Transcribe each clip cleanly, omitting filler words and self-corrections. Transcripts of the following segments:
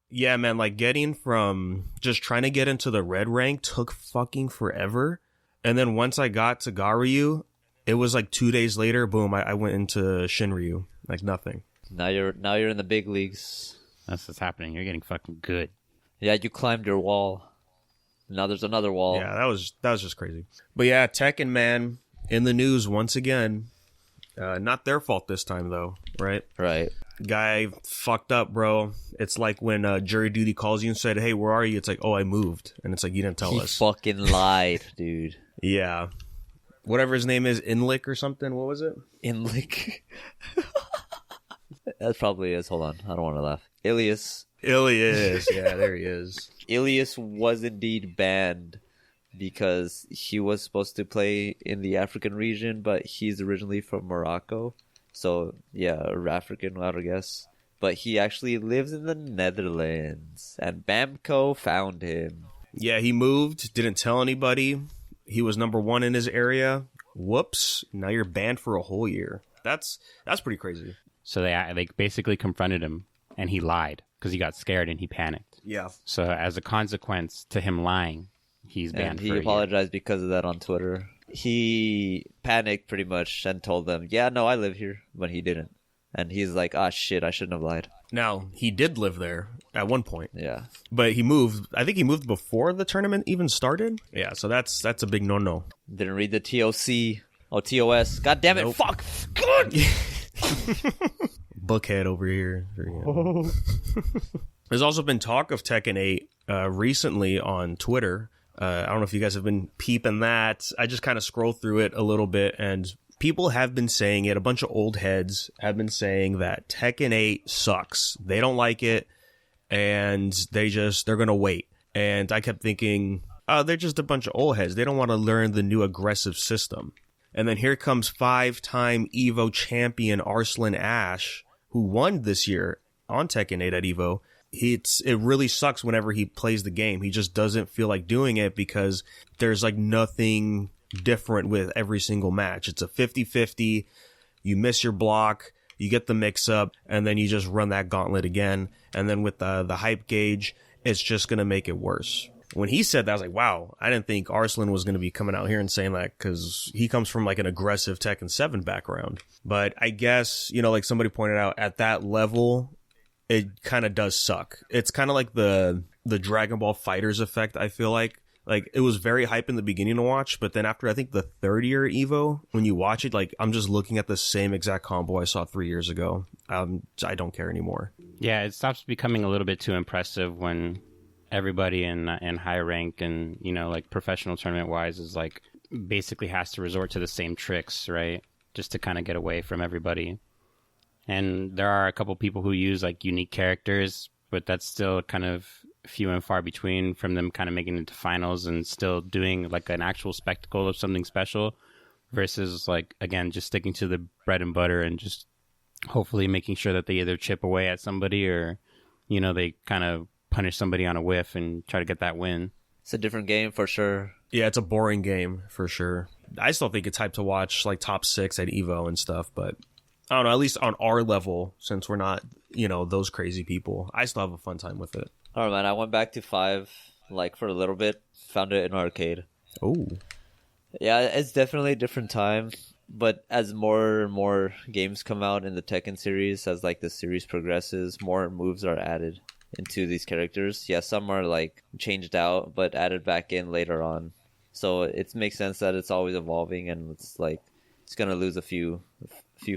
Yeah, man, like getting from just trying to get into the red rank took fucking forever. And then once I got to Garyu, it was like 2 days later, boom, I went into Shinryu. Like nothing. Now you're in the big leagues. That's what's happening. You're getting fucking good. Yeah, you climbed your wall. Now there's another wall. Yeah, that was just crazy. But yeah, Tekken, man, in the news once again. Not their fault this time, though, right? Right. Guy fucked up, bro. It's like when jury duty calls you and said, hey, where are you? It's like, oh, I moved. And it's like, you didn't tell us. He fucking lied, dude. Yeah. Whatever his name is, Inlick or something. What was it? Inlick. That probably is. Hold on. I don't want to laugh. Ilias. Yeah, there he is. Ilias was indeed banned because he was supposed to play in the African region, but he's originally from Morocco. So, yeah, African, I would guess. But he actually lives in the Netherlands, and Bamco found him. Yeah, he moved, didn't tell anybody. He was number one in his area. Whoops. Now you're banned for a whole year. That's pretty crazy. So they basically confronted him, and he lied because he got scared and he panicked. Yeah. So as a consequence to him lying, he's banned for a year. He apologized because of that on Twitter. He panicked pretty much and told them, yeah, no, I live here, but he didn't. And he's like, ah, shit, I shouldn't have lied. Now, he did live there at one point. Yeah. But he moved. I think he moved before the tournament even started. Yeah, so that's a big no-no. Didn't read the TOC. Oh, TOS. God damn it. Nope. Fuck. Good. Bookhead over here. There's also been talk of Tekken 8 recently on Twitter. I don't know if you guys have been peeping that. I just kind of scrolled through it a little bit, and people have been saying it. A bunch of old heads have been saying that Tekken 8 sucks. They don't like it, and they're going to wait. And I kept thinking, oh, they're just a bunch of old heads. They don't want to learn the new aggressive system. And then here comes 5-time EVO champion Arslan Ash, who won this year on Tekken 8 at EVO. It really sucks whenever he plays the game. He just doesn't feel like doing it because there's like nothing different with every single match. It's a 50-50. You miss your block, you get the mix up, and then you just run that gauntlet again. And then with the hype gauge, it's just going to make it worse. When he said that, I was like, wow, I didn't think Arslan was going to be coming out here and saying that because he comes from like an aggressive Tekken 7 background. But I guess, like somebody pointed out, at that level, it kind of does suck. It's kind of like the Dragon Ball Fighters effect, I feel like. Like, it was very hype in the beginning to watch, but then after, I think, the third year EVO, when you watch it, like, I'm just looking at the same exact combo I saw 3 years ago. I don't care anymore. Yeah, it stops becoming a little bit too impressive when everybody in high rank and, like, professional tournament-wise is, like, basically has to resort to the same tricks, right? Just to kind of get away from everybody. And there are a couple people who use, like, unique characters, but that's still kind of few and far between from them kind of making it to finals and still doing like an actual spectacle of something special versus like, again, just sticking to the bread and butter and just hopefully making sure that they either chip away at somebody or, they kind of punish somebody on a whiff and try to get that win. It's a different game for sure. Yeah, it's a boring game for sure. I still think it's hype to watch like top 6 at EVO and stuff, but I don't know, at least on our level, since we're not, those crazy people, I still have a fun time with it. All right, man. I went back to 5, like, for a little bit. Found it in arcade. Oh. Yeah, it's definitely a different time. But as more and more games come out in the Tekken series, as, like, the series progresses, more moves are added into these characters. Yeah, some are, like, changed out, but added back in later on. So it makes sense that it's always evolving, and it's, like, it's going to lose a few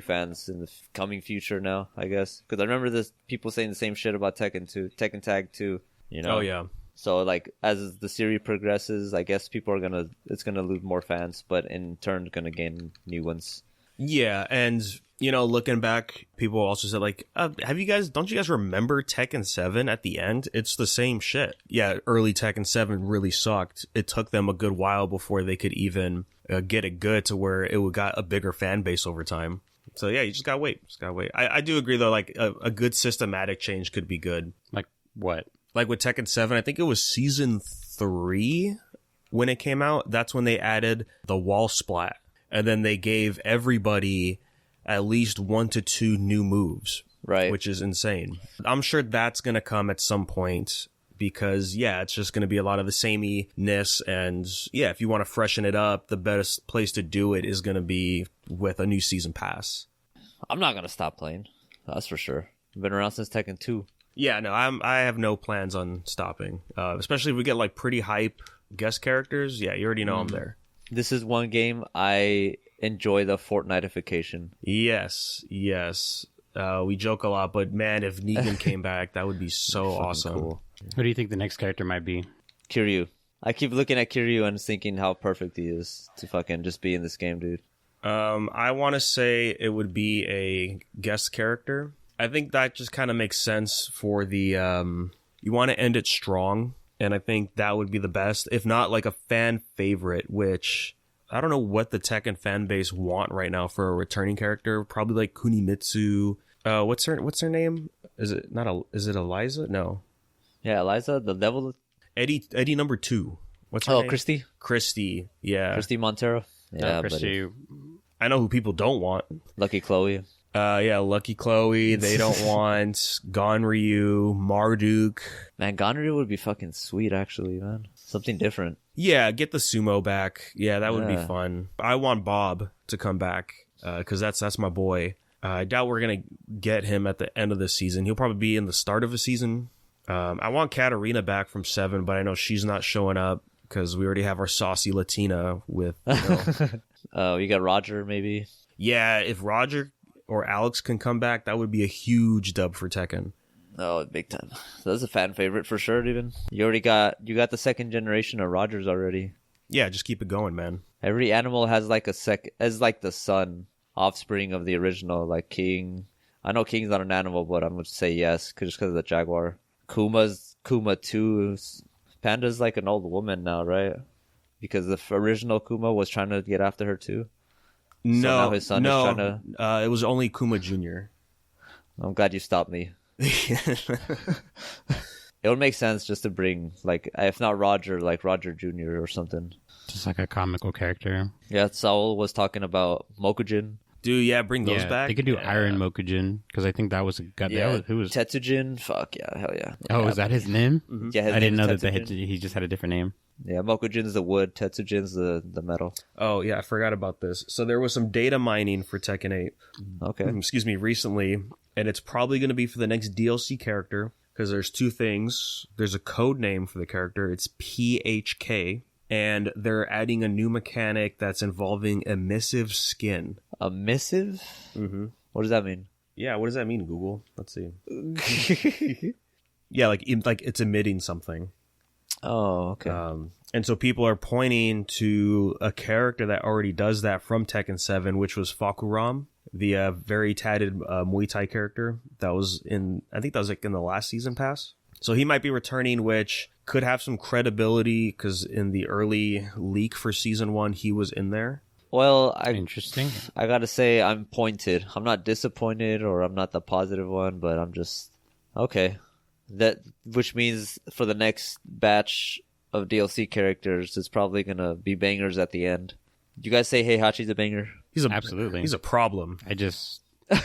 fans in the coming future now, I guess, because I remember this people saying the same shit about Tekken Tag 2, Oh yeah. So like as the series progresses, I guess it's gonna lose more fans, but in turn gonna gain new ones. Yeah, and looking back, people also said like, don't you guys remember Tekken 7 at the end? It's the same shit. Yeah, early Tekken 7 really sucked. It took them a good while before they could even get it good to where it got a bigger fan base over time. So yeah, you just gotta wait. I do agree though, like a good systematic change could be good. Like what? Like with Tekken 7, I think it was season 3 when it came out. That's when they added the wall splat. And then they gave everybody at least 1 to 2 new moves, Right. which is insane. I'm sure that's going to come at some point because, yeah, it's just going to be a lot of the sameness. And, yeah, if you want to freshen it up, the best place to do it is going to be with a new season pass. I'm not going to stop playing. That's for sure. I've been around since Tekken 2. Yeah, no, I have no plans on stopping, especially if we get like pretty hype guest characters. Yeah, you already know I'm there. This is one game I enjoy the Fortnitification. Yes. We joke a lot, but man, if Negan came back, that would be so awesome. Cool. Who do you think the next character might be? Kiryu. I keep looking at Kiryu and thinking how perfect he is to fucking just be in this game, dude. I want to say it would be a guest character. I think that just kind of makes sense for the, you want to end it strong, and I think that would be the best. If not, like a fan favorite, which I don't know what the Tekken fan base want right now for a returning character. Probably like Kunimitsu. What's her name? Is it Eliza? No. Yeah, Eliza, the devil. Eddie number 2. What's her name? Christy. Christy, yeah. Christy Montero. Yeah, Christy. I know who people don't want. Lucky Chloe. Yeah, Lucky Chloe. They don't want Gonryu, Marduk. Man, Gonryu would be fucking sweet, actually, man. Something different. Yeah, get the sumo back. Yeah, that would be fun. I want Bob to come back because that's my boy. I doubt we're gonna get him at the end of the season. He'll probably be in the start of the season. I want Katarina back from 7, but I know she's not showing up because we already have our saucy Latina with. You got Roger, maybe. Yeah, if Roger or Alex can come back, that would be a huge dub for Tekken. Oh, big time. So that's a fan favorite for sure, even. You got the second generation of Rogers already. Yeah, just keep it going, man. Every animal has like like the son, offspring of the original, like King. I know King's not an animal, but I'm going to say yes, just because of the jaguar. Kuma too. Panda's like an old woman now, right? Because the original Kuma was trying to get after her too. No, so now his son is trying to... it was only Kuma Jr. I'm glad you stopped me. It would make sense just to bring, like, if not Roger, like Roger Jr. or something. Just like a comical character. Yeah, Saul was talking about Mokujin. Dude, yeah, bring those back. They could do Iron Mokujin, because I think that was a gut. Yeah, who was Tetsujin? Fuck yeah, hell yeah. Oh, is that his name? Mm-hmm. Yeah, I didn't know that he just had a different name. Yeah, Mokujin's the wood, Tetsujin's the metal. Oh, yeah, I forgot about this. So there was some data mining for Tekken 8. Okay. Recently, and it's probably going to be for the next DLC character, because there's 2 things. There's a code name for the character. It's PHK, and they're adding a new mechanic that's involving emissive skin. Emissive? Mm-hmm. What does that mean? Yeah, what does that mean, Google? Let's see. Yeah, like it's emitting something. Oh, okay. And so people are pointing to a character that already does that from Tekken 7, which was Fakuram, the very tatted Muay Thai character that was I think that was like in the last season pass. So he might be returning, which could have some credibility because in the early leak for season 1, he was in there. Well, Interesting. I gotta say I'm pointed. I'm not disappointed, or I'm not the positive one, but I'm just okay. Which means for the next batch of DLC characters, it's probably gonna be bangers at the end. You guys say Heihachi's a banger? Absolutely. He's a problem. I just Yeah.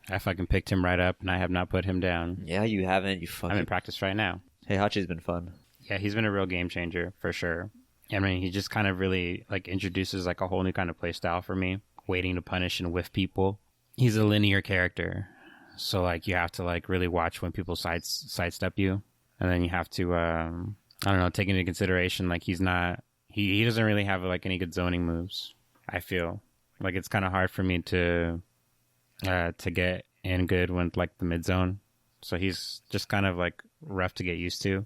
I fucking picked him right up, and I have not put him down. Yeah, you haven't. You I'm in fucking. practice right now. Heihachi's been fun. Yeah, he's been a real game changer for sure. I mean, he just kind of really like introduces like a whole new kind of play style for me, waiting to punish and whiff people. He's a linear character, so like you have to like really watch when people sidestep you, and then you have to I don't know, take into consideration like he doesn't really have like any good zoning moves. I feel like it's kind of hard for me to get in good with like the mid zone, so he's just kind of like rough to get used to,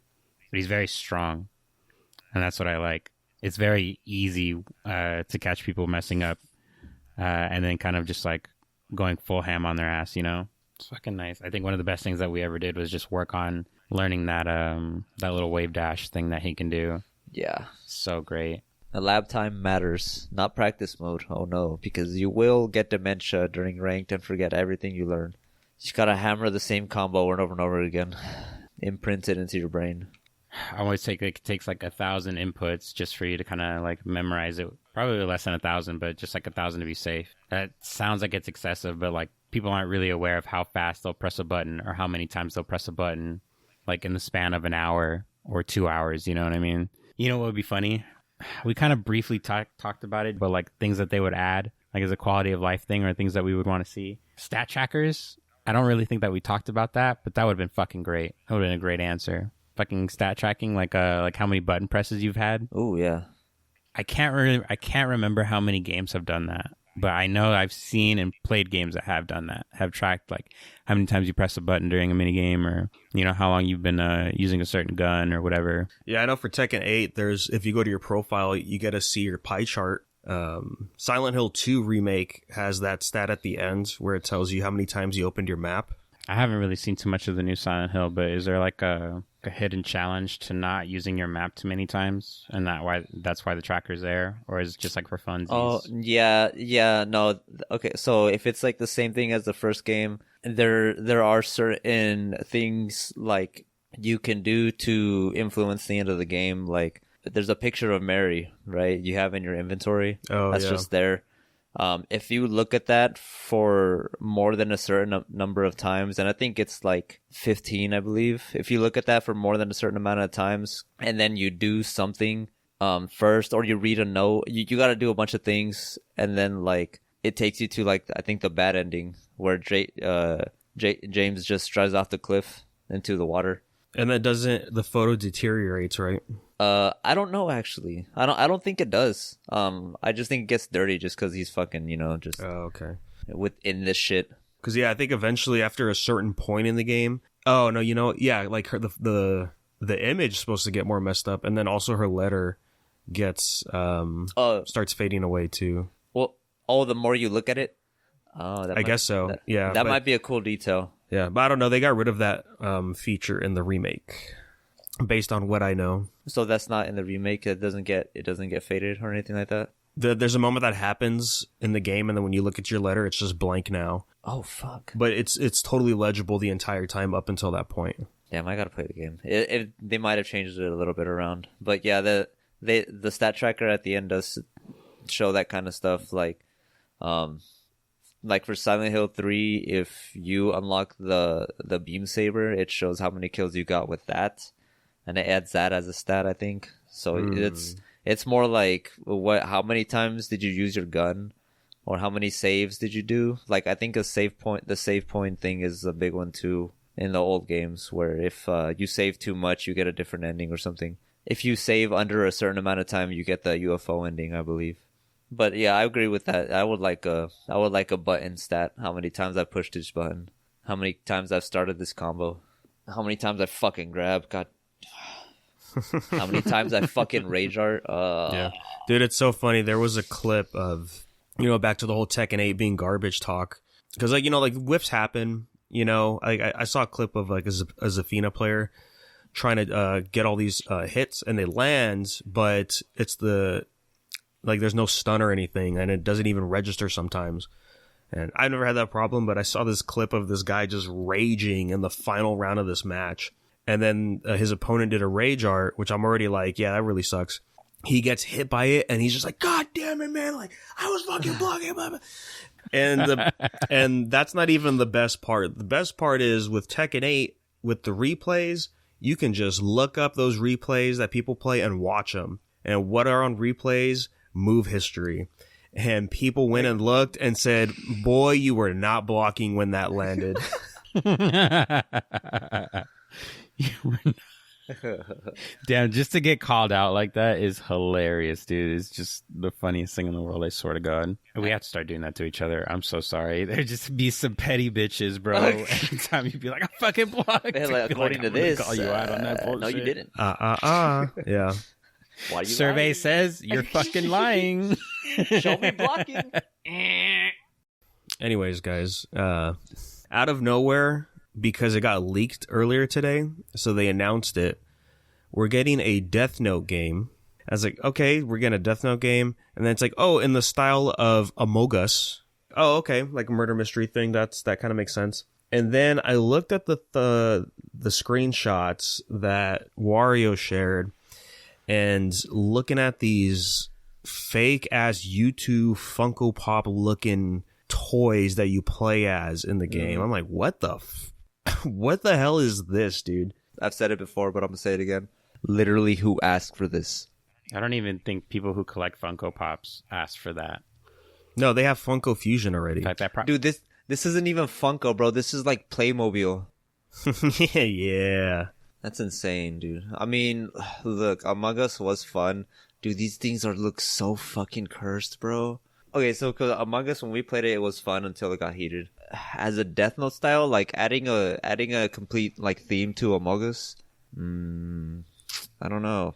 but he's very strong. And that's what I like. It's very easy to catch people messing up and then kind of just like going full ham on their ass, you know? It's fucking nice. I think one of the best things that we ever did was just work on learning that little wave dash thing that he can do. Yeah. So great. The lab time matters, not practice mode. Oh no, because you will get dementia during ranked and forget everything you learn. You just gotta hammer the same combo over and over and over again. Imprint it into your brain. I always it takes like 1,000 inputs just for you to kind of like memorize it. Probably less than 1,000, but just like 1,000 to be safe. That sounds like it's excessive, but like people aren't really aware of how fast they'll press a button or how many times they'll press a button, like in the span of an hour or 2 hours. You know what I mean? You know what would be funny? We kind of briefly talked about it, but like things that they would add, like as a quality of life thing or things that we would want to see. Stat trackers. I don't really think that we talked about that, but that would have been fucking great. That would have been a great answer. Fucking stat tracking, like how many button presses you've had. Oh yeah. I can't remember how many games have done that, but I know I've seen and played games that have done that, have tracked like how many times you press a button during a mini game, or how long you've been using a certain gun or whatever. Yeah, I know for Tekken 8, if you go to your profile, you get to see your pie chart. Silent Hill 2 Remake has that stat at the end where it tells you how many times you opened your map. I haven't really seen too much of the new Silent Hill, but is there like a hidden challenge to not using your map too many times, and that's why the tracker's there, or is it just like for funsies? Oh yeah, no. Okay, so if it's like the same thing as the first game, there are certain things like you can do to influence the end of the game. Like there's a picture of Mary, right? You have in your inventory. Oh, that's yeah. just there. If you look at that for more than a certain number of times, and I think it's like 15, I believe. If you look at that for more than a certain amount of times, and then you do something first, or you read a note, you got to do a bunch of things, and then like it takes you to like I think the bad ending where James just drives off the cliff into the water. And that the photo deteriorates, right? I don't know actually. I don't think it does. I just think it gets dirty just because he's fucking, just Oh, okay. within this shit. Because I think eventually after a certain point in the game, oh no, yeah, like the image is supposed to get more messed up, and then also her letter gets starts fading away too. Well, the more you look at it, I guess so. That might be a cool detail. Yeah, but I don't know. They got rid of that feature in the remake, based on what I know. So that's not in the remake. It doesn't get faded or anything like that. There's a moment that happens in the game, and then when you look at your letter, it's just blank now. Oh fuck! But it's totally legible the entire time up until that point. Damn, I gotta play the game. They might have changed it a little bit around, but yeah, the stat tracker at the end does show that kind of stuff. Like for Silent Hill 3, if you unlock the beam saber, it shows how many kills you got with that, and it adds that as a stat, I think. So it's more like how many times did you use your gun, or how many saves did you do? Like I think the save point thing is a big one too in the old games, where if you save too much, you get a different ending or something. If you save under a certain amount of time, you get the UFO ending, I believe. But yeah, I agree with that. I would like a button stat. How many times I pushed each button? How many times I've started this combo? How many times I fucking grab? God. How many times I fucking rage art? Yeah, dude, it's so funny. There was a clip of back to the whole Tekken 8 being garbage talk, because like whiffs happen. I saw a clip of like a Zafina player trying to get all these hits, and they land, but it's there's no stun or anything, and it doesn't even register sometimes. And I've never had that problem, but I saw this clip of this guy just raging in the final round of this match. And then his opponent did a rage art, which I'm already like, yeah, that really sucks. He gets hit by it, and he's just like, God damn it, man. Like, I was fucking blocking. Blah, blah. And that's not even the best part. The best part is with Tekken 8, with the replays, you can just look up those replays that people play and watch them. And what are on replays? Move history. And people went and looked and said, boy, you were not blocking when that landed. Damn, just to get called out like that is hilarious, dude. It's just the funniest thing in the world, I swear to God. We have to start doing that to each other. I'm so sorry. There just be some petty bitches, bro. Every time you'd be like, I fucking blocked. Like, according to this, call you out on that bullshit. No, you didn't. Yeah. Why you Survey lying? says you're fucking lying. Show me blocking. Anyways, guys, out of nowhere, because it got leaked earlier today, so they announced it, we're getting a Death Note game. I was like, okay, we're getting a Death Note game. And then it's like, oh, in the style of Among Us. Oh, okay, like a murder mystery thing. That kind of makes sense. And then I looked at the screenshots that Wario shared, and looking at these fake ass YouTube Funko Pop looking toys that you play as in the game. I'm like, what the what the hell is this, dude? I've said it before, but I'm gonna say it again. Literally, who asked for this? I don't even think people who collect Funko Pops ask for that. No, they have Funko Fusion already. In fact, Dude, this isn't even Funko, bro. This is like Playmobil. Yeah. That's insane, dude. I mean, look, Among Us was fun. Dude, these things look so fucking cursed, bro. Okay, so cause Among Us, when we played it, it was fun until it got heated. As a Death Note style, like adding a complete like theme to Among Us, I don't know.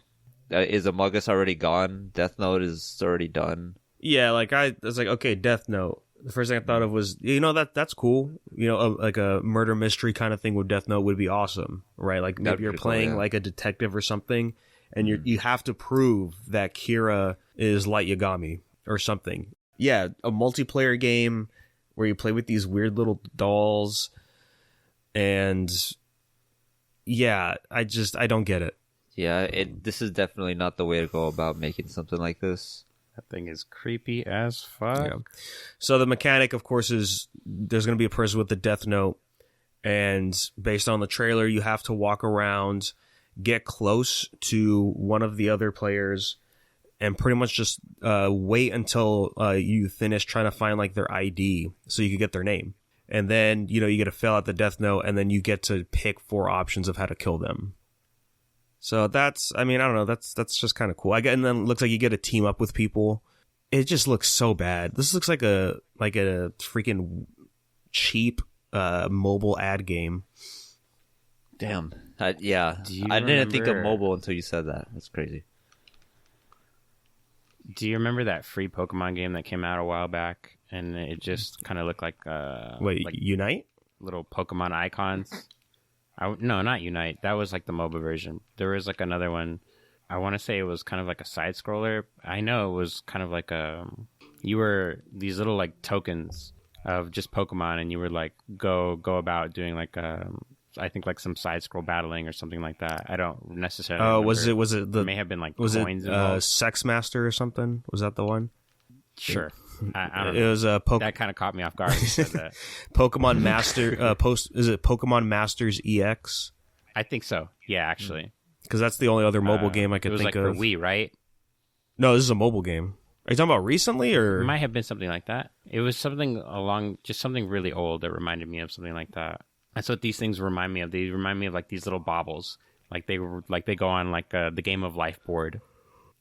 Is Among Us already gone? Death Note is already done. Yeah, like I was like, okay, Death Note. The first thing I thought of was, that's cool. Like a murder mystery kind of thing with Death Note would be awesome, right? Like maybe you're playing like a detective or something, and you have to prove that Kira is Light Yagami or something. Yeah, a multiplayer game where you play with these weird little dolls, and yeah, I don't get it. Yeah, this is definitely not the way to go about making something like this. that thing is creepy as fuck. Yeah. So the mechanic, of course, is there's going to be a person with the Death Note, and based on the trailer, you have to walk around, get close to one of the other players, and pretty much just wait until you finish trying to find like their ID so you can get their name. And then, you get to fill out the Death Note, and then you get to pick 4 options of how to kill them. So that's, I don't know, that's just kind of cool. And then it looks like you get to team up with people. It just looks so bad. This looks like a freaking cheap mobile ad game. Damn. Yeah. I didn't think of mobile until you said that. That's crazy. Do you remember that free Pokemon game that came out a while back? And it just kind of looked like... Wait, like Unite? Little Pokemon icons. No, not Unite. That was like the mobile version. There was like another one. I want to say it was kind of like a side scroller. I know it was kind of like you were these little like tokens of just Pokemon, and you would like go about doing like I think like some side scroll battling or something like that. I don't necessarily. Oh, was it the? It may have been like was coins it Sex Master or something? Was that the one? Sure. I don't know. It was that kind of caught me off guard when you said that. Pokemon Master is it Pokemon Masters EX? I think so. Yeah, actually. Because that's the only other mobile game I could think of. It was like for Wii, right? No, this is a mobile game. Are you talking about recently or? It might have been something like that. It was something just something really old that reminded me of something like that. That's what these things remind me of. They remind me of like these little baubles. Like they go on like the Game of Life board.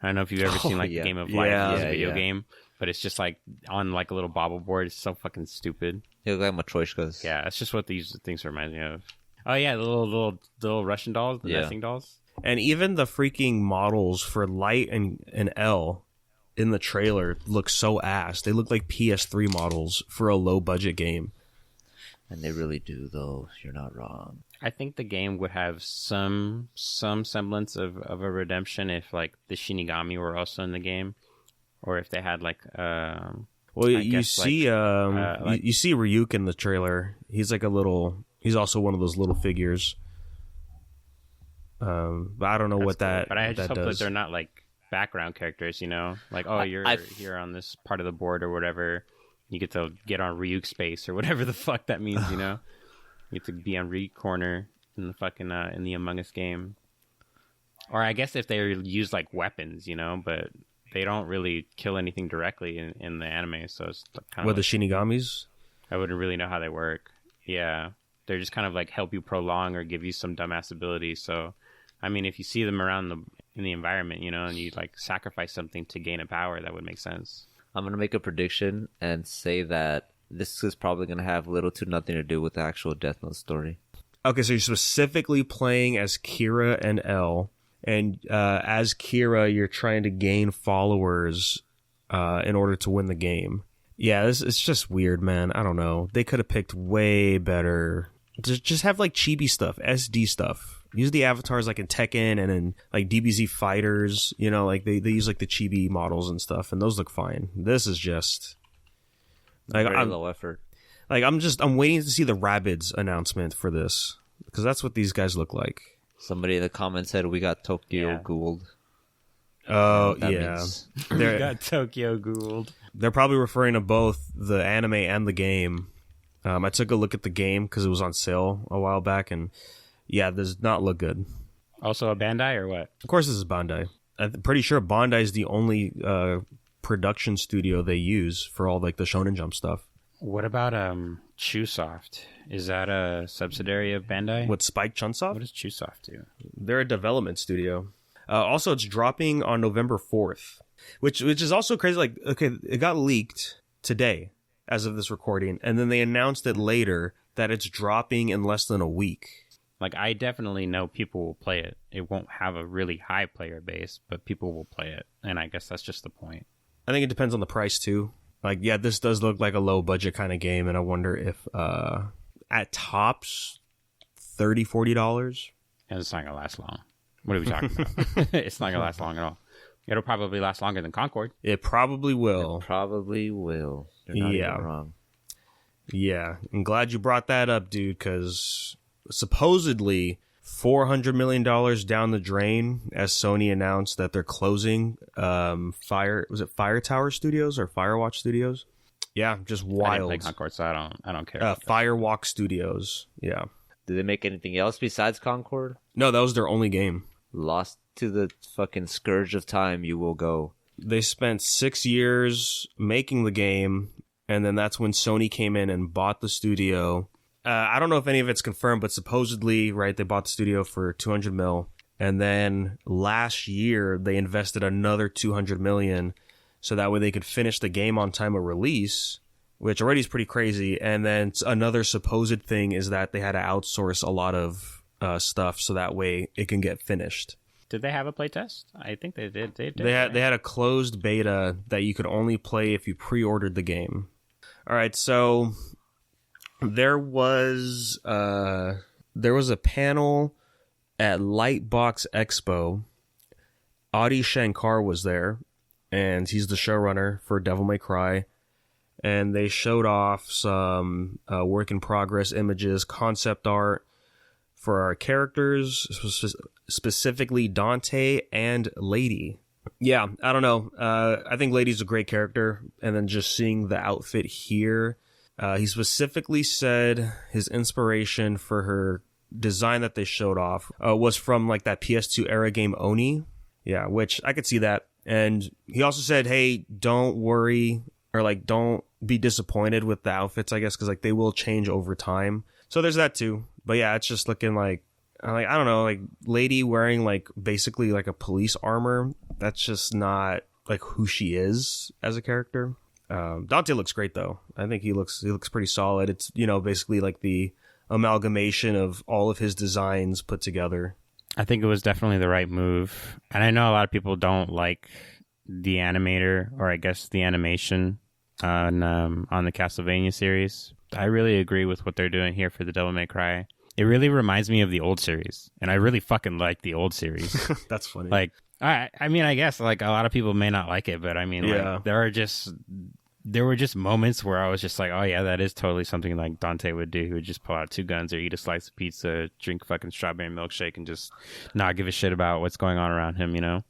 I don't know if you've ever seen like the Game of Life as a video game. But it's just like on like a little bobble board. It's so fucking stupid. They look like Matryoshkas. Yeah, that's just what these things remind me of. Oh yeah, the little Russian dolls, the nesting dolls. And even the freaking models for Light and L in the trailer look so ass. They look like PS3 models for a low budget game. And they really do, though. You're not wrong. I think the game would have some semblance of a redemption if like the Shinigami were also in the game. Or if they had like, you see Ryuk in the trailer. He's like he's also one of those little figures. But I don't know what that. But I just hope does. that they're not like background characters. Like, you're here on this part of the board or whatever. You get to get on Ryuk's space or whatever the fuck that means. You get to be on Ryuk corner in the fucking in the Among Us game. Or I guess if they use like weapons, but. They don't really kill anything directly in the anime, so it's kind of the Shinigamis? I wouldn't really know how they work. Yeah, they're just kind of like help you prolong or give you some dumbass ability. So, if you see them around in the environment, and you like sacrifice something to gain a power, that would make sense. I'm gonna make a prediction and say that this is probably gonna have little to nothing to do with the actual Death Note story. Okay, so you're specifically playing as Kira and L. And as Kira, you're trying to gain followers in order to win the game. Yeah, it's just weird, man. I don't know. They could have picked way better. Just have like chibi stuff, SD stuff. Use the avatars like in Tekken and in like DBZ Fighters. Like they use like the chibi models and stuff, and those look fine. This is just like very low effort. Like I'm waiting to see the Rabbids announcement for this because that's what these guys look like. Somebody in the comments said we got Tokyo Ghouled. Oh, yeah. We got Tokyo Ghouled. They're probably referring to both the anime and the game. I took a look at the game because it was on sale a while back, and yeah, it does not look good. Also a Bandai or what? Of course, this is Bandai. I'm pretty sure Bandai is the only production studio they use for all like the Shonen Jump stuff. What about Chewsoft? Is that a subsidiary of Bandai? What, Spike Chunsoft? What does Chewsoft do? They're a development studio. Also, it's dropping on November 4th, which is also crazy. Like, okay, it got leaked today as of this recording, and then they announced it later that it's dropping in less than a week. Like, I definitely know people will play it. It won't have a really high player base, but people will play it, and I guess that's just the point. I think it depends on the price, too. Like, yeah, this does look like a low-budget kind of game, and I wonder if, at tops, $30, $40? And it's not going to last long. What are we talking about? It's not going to last long at all. It'll probably last longer than Concord. It probably will. It probably will. You're not even wrong. Yeah. I'm glad you brought that up, dude, because supposedly $400 million down the drain as Sony announced that they're closing Fire Tower Studios or Firewatch Studios? Yeah, just wild. I didn't play Concord, so I don't care. Firewalk Studios. Yeah. Did they make anything else besides Concord? No, that was their only game. Lost to the fucking scourge of time, you will go. They spent 6 years making the game, and then that's when Sony came in and bought the studio. I don't know if any of it's confirmed, but supposedly, right, they bought the studio for $200 million, and then last year they invested another $200 million so that way they could finish the game on time of release, which already is pretty crazy. And then another supposed thing is that they had to outsource a lot of stuff so that way it can get finished. Did they have a playtest? I think they did. They had a closed beta that you could only play if you pre-ordered the game. All right, so there was a panel at Lightbox Expo. Adi Shankar was there, and he's the showrunner for Devil May Cry. And they showed off some work in progress images, concept art for our characters, specifically Dante and Lady. Yeah, I don't know. I think Lady's a great character, and then just seeing the outfit here, he specifically said his inspiration for her design that they showed off was from like that PS2 era game Oni. Yeah, which I could see that. And he also said, hey, don't worry, or like don't be disappointed with the outfits, I guess, because like they will change over time. So there's that too. But yeah, it's just looking like I don't know, like Lady wearing like basically like a police armor. That's just not like who she is as a character. Dante looks great though. I think he looks pretty solid. It's, you know, basically like the amalgamation of all of his designs put together. I think it was definitely the right move. And I know a lot of people don't like the animator, or I guess the animation on the Castlevania series. I really agree with what they're doing here for the Devil May Cry. It really reminds me of the old series, and I really fucking like the old series. That's funny. Like, I mean, I guess like a lot of people may not like it, but I mean, yeah. Like, there were just moments where I was just like, oh yeah, that is totally something like Dante would do. He would just pull out 2 guns or eat a slice of pizza, drink fucking strawberry milkshake, and just not give a shit about what's going on around him, you know?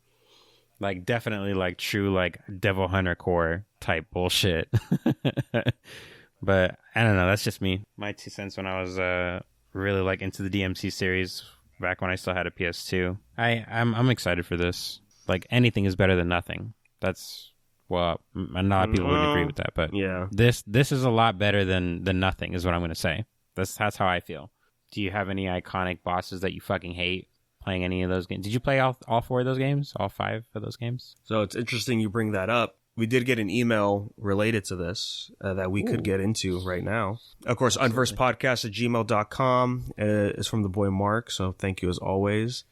Like, definitely like true like Devil Hunter core type bullshit. But I don't know, that's just me. My 2 cents when I was really like into the DMC series back when I still had a PS2. I'm excited for this. Like, anything is better than nothing. That's, well, a lot of people wouldn't agree with that, but yeah, this is a lot better than nothing is what I'm going to say. That's how I feel. Do you have any iconic bosses that you fucking hate playing any of those games? Did you play all 4 of those games? All 5 of those games? So it's interesting you bring that up. We did get an email related to this that we could get into right now. Of course, unversedpodcast@gmail.com is from the boy Mark, so thank you as always.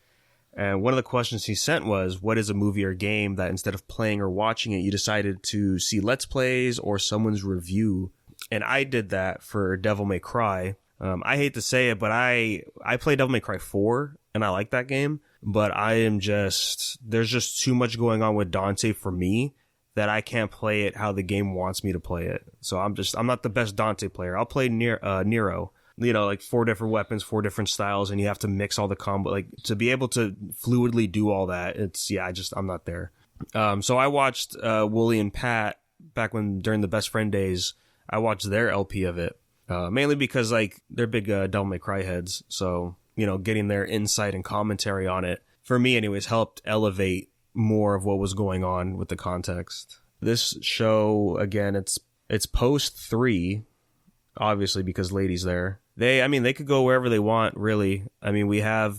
And one of the questions he sent was, what is a movie or game that instead of playing or watching it, you decided to see Let's Plays or someone's review? And I did that for Devil May Cry. I hate to say it, but I played Devil May Cry 4, and I like that game. But there's just too much going on with Dante for me that I can't play it how the game wants me to play it. So I'm not the best Dante player. I'll play Nero. You know, like 4 different weapons, 4 different styles, and you have to mix all the combo. Like, to be able to fluidly do all that, I'm not there. So I watched Wooly and Pat back when during the Best Friend days, I watched their LP of it, mainly because like they're big Devil May Cry heads. So, you know, getting their insight and commentary on it, for me anyways, helped elevate more of what was going on with the context. This show, again, it's post 3, obviously, because Lady's there. They could go wherever they want, really. I mean, we have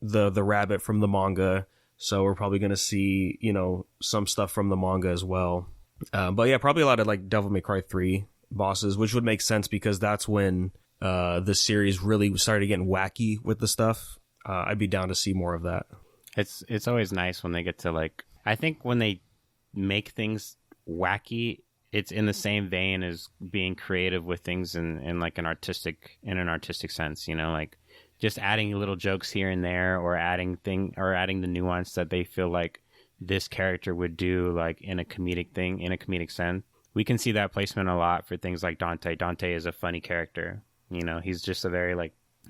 the rabbit from the manga, so we're probably going to see, you know, some stuff from the manga as well. But yeah, probably a lot of like Devil May Cry 3 bosses, which would make sense because that's when the series really started getting wacky with the stuff. I'd be down to see more of that. It's always nice when they get to like, I think when they make things wacky, it's in the same vein as being creative with things in like an artistic sense, you know, like just adding little jokes here and there, or adding the nuance that they feel like this character would do, like in a comedic sense. We can see that placement a lot for things like Dante. Dante is a funny character, you know. He's just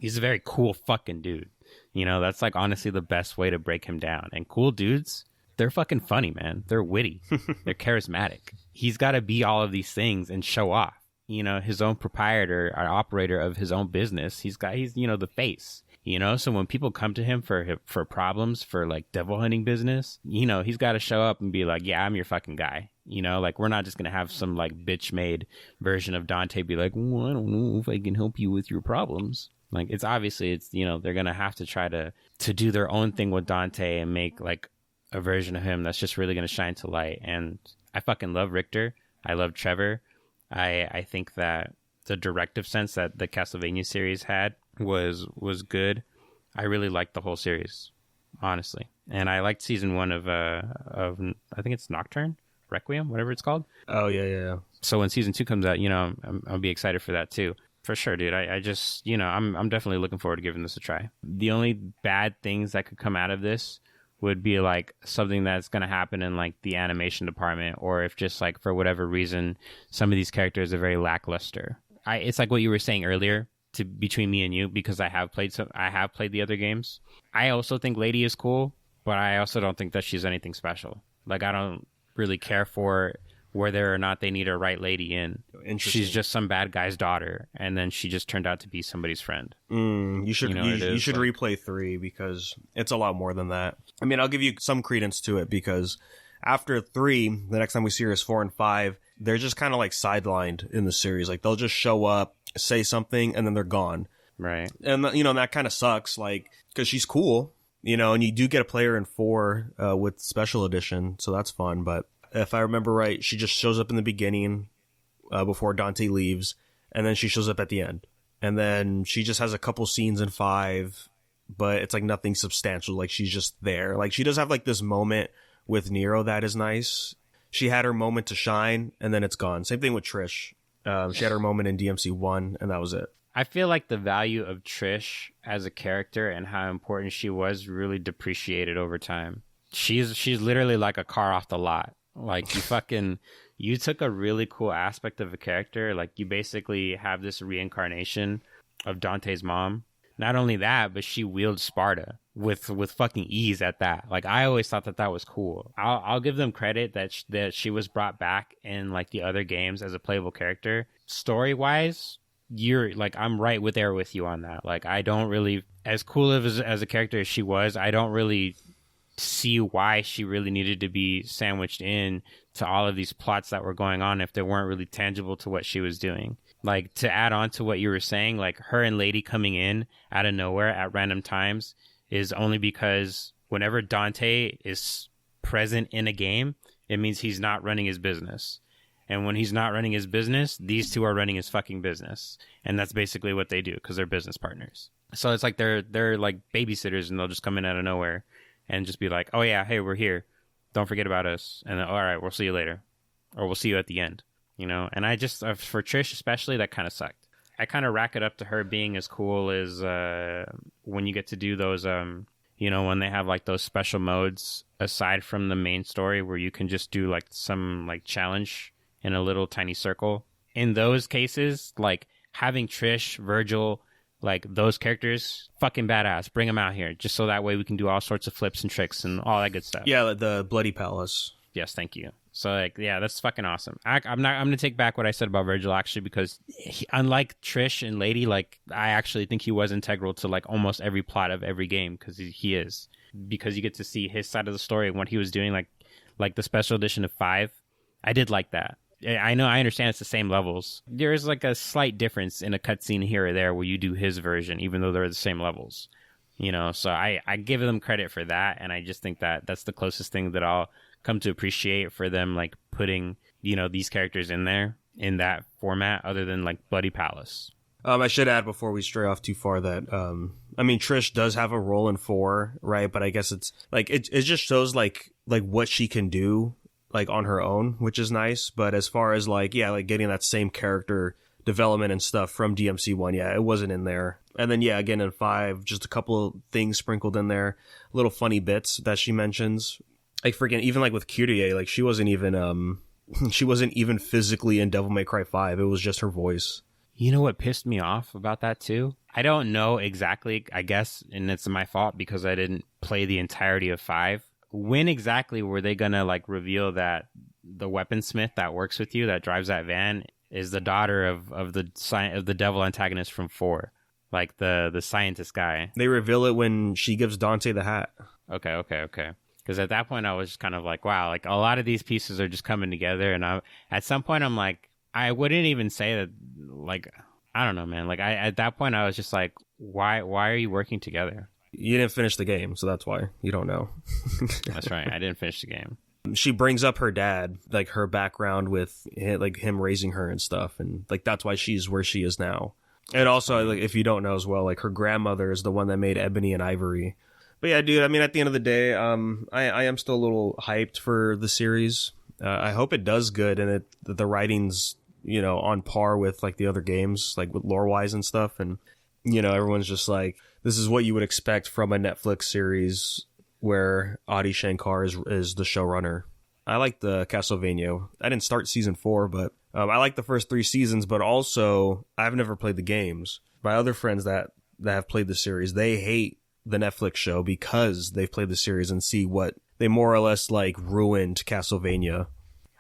he's a very cool fucking dude, you know. That's like honestly the best way to break him down. And cool dudes, they're fucking funny, man. They're witty. They're charismatic. He's got to be all of these things and show off. You know, his own proprietor or operator of his own business. He's you know, the face. You know, so when people come to him for problems, for like devil hunting business, you know, he's got to show up and be like, yeah, I'm your fucking guy. You know, like we're not just going to have some like bitch made version of Dante be like, well, I don't know if I can help you with your problems. Like it's you know, they're going to have to try to do their own thing with Dante and make like a version of him that's just really going to shine to light. And I fucking love Richter. I love Trevor. I think that the directive sense that the Castlevania series had was good. I really liked the whole series, honestly. And I liked season 1 of I think it's Nocturne, Requiem, whatever it's called. Oh yeah. So when season 2 comes out, you know, I'll be excited for that too. For sure, dude. I just, you know, I'm definitely looking forward to giving this a try. The only bad things that could come out of this would be like something that's going to happen in like the animation department, or if just like for whatever reason some of these characters are very lackluster. It's like what you were saying earlier, between me and you, because I have played the other games. I also think Lady is cool, but I also don't think that she's anything special. Like I don't really care for whether or not they need a right lady in. She's just some bad guy's daughter, and then she just turned out to be somebody's friend. You should replay 3 because it's a lot more than that. I mean, I'll give you some credence to it because after 3, the next time we see her is 4 and 5, they're just kind of like sidelined in the series. Like they'll just show up, say something, and then they're gone. Right. And you know, that kind of sucks, like, because she's cool, you know, and you do get a player in 4 with special edition, so that's fun. But if I remember right, she just shows up in the beginning before Dante leaves, and then she shows up at the end. And then she just has a couple scenes in 5, but it's like nothing substantial. Like she's just there. Like she does have like this moment with Nero that is nice. She had her moment to shine, and then it's gone. Same thing with Trish. She had her moment in DMC 1, and that was it. I feel like the value of Trish as a character and how important she was really depreciated over time. She's literally like a car off the lot. Like you took a really cool aspect of a character. Like you basically have this reincarnation of Dante's mom. Not only that, but she wields Sparta with fucking ease at that. Like I always thought that was cool. I'll give them credit that she was brought back in like the other games as a playable character. Story wise, you're like, I'm right there with you on that. Like I don't really, as cool as a character as she was, I don't really see why she really needed to be sandwiched in to all of these plots that were going on if they weren't really tangible to what she was doing. Like to add on to what you were saying, like her and Lady coming in out of nowhere at random times is only because whenever Dante is present in a game, it means he's not running his business. And when he's not running his business, these two are running his fucking business. And that's basically what they do because they're business partners. So it's like they're like babysitters, and they'll just come in out of nowhere and just be like, oh yeah, hey, we're here. Don't forget about us. And then, all right, we'll see you later. Or we'll see you at the end. You know? And I just, for Trish especially, that kind of sucked. I kind of rack it up to her being as cool as when you get to do those, you know, when they have like those special modes aside from the main story where you can just do like some like challenge in a little tiny circle. In those cases, like having Trish, Virgil, like those characters, fucking badass. Bring them out here just so that way we can do all sorts of flips and tricks and all that good stuff. Yeah, the Bloody Palace. Yes, thank you. So like, yeah, that's fucking awesome. I'm gonna take back what I said about Virgil actually, because unlike Trish and Lady, like I actually think he was integral to like almost every plot of every game, because he is, because you get to see his side of the story and what he was doing, like the special edition of 5. I did like that. I know, I understand it's the same levels. There is like a slight difference in a cutscene here or there where you do his version, even though they're the same levels. So I give them credit for that, and I just think that that's the closest thing that I'll come to appreciate for them, like putting these characters in there in that format, other than like Bloody Palace. I should add before we stray off too far that I mean, Trish does have a role in 4, right? But I guess it's like it just shows like what she can do like on her own, which is nice. But as far as like getting that same character development and stuff from DMC1, it wasn't in there. And then again in 5, just a couple of things sprinkled in there, little funny bits that she mentions. Like freaking even like with Kyrie, like she wasn't even physically in Devil May Cry 5. It was just her voice. You know what pissed me off about that too? I don't know exactly, I guess, and it's my fault because I didn't play the entirety of 5. When exactly were they gonna like reveal that the weaponsmith that works with you, that drives that van, is the daughter of the devil antagonist from 4, like the scientist guy? They reveal it when she gives Dante the hat. Okay. Because at that point I was just kind of like, wow, like a lot of these pieces are just coming together, and at some point I'm like, I wouldn't even say that, like, I don't know, man. Like at that point I was just like, why are you working together? You didn't finish the game, so that's why you don't know. That's right. I didn't finish the game. She brings up her dad, like her background with like him raising her and stuff, and like that's why she's where she is now. And also, like if you don't know as well, like her grandmother is the one that made Ebony and Ivory. But yeah, dude, I mean, at the end of the day, I am still a little hyped for the series. I hope it does good, and the writing's on par with like the other games, like with lore wise and stuff. And everyone's just like, this is what you would expect from a Netflix series where Adi Shankar is the showrunner. I like the Castlevania. I didn't start season 4, but I like the first 3 seasons. But also, I've never played the games. My other friends that have played the series, they hate the Netflix show because they've played the series and see what they more or less like ruined Castlevania.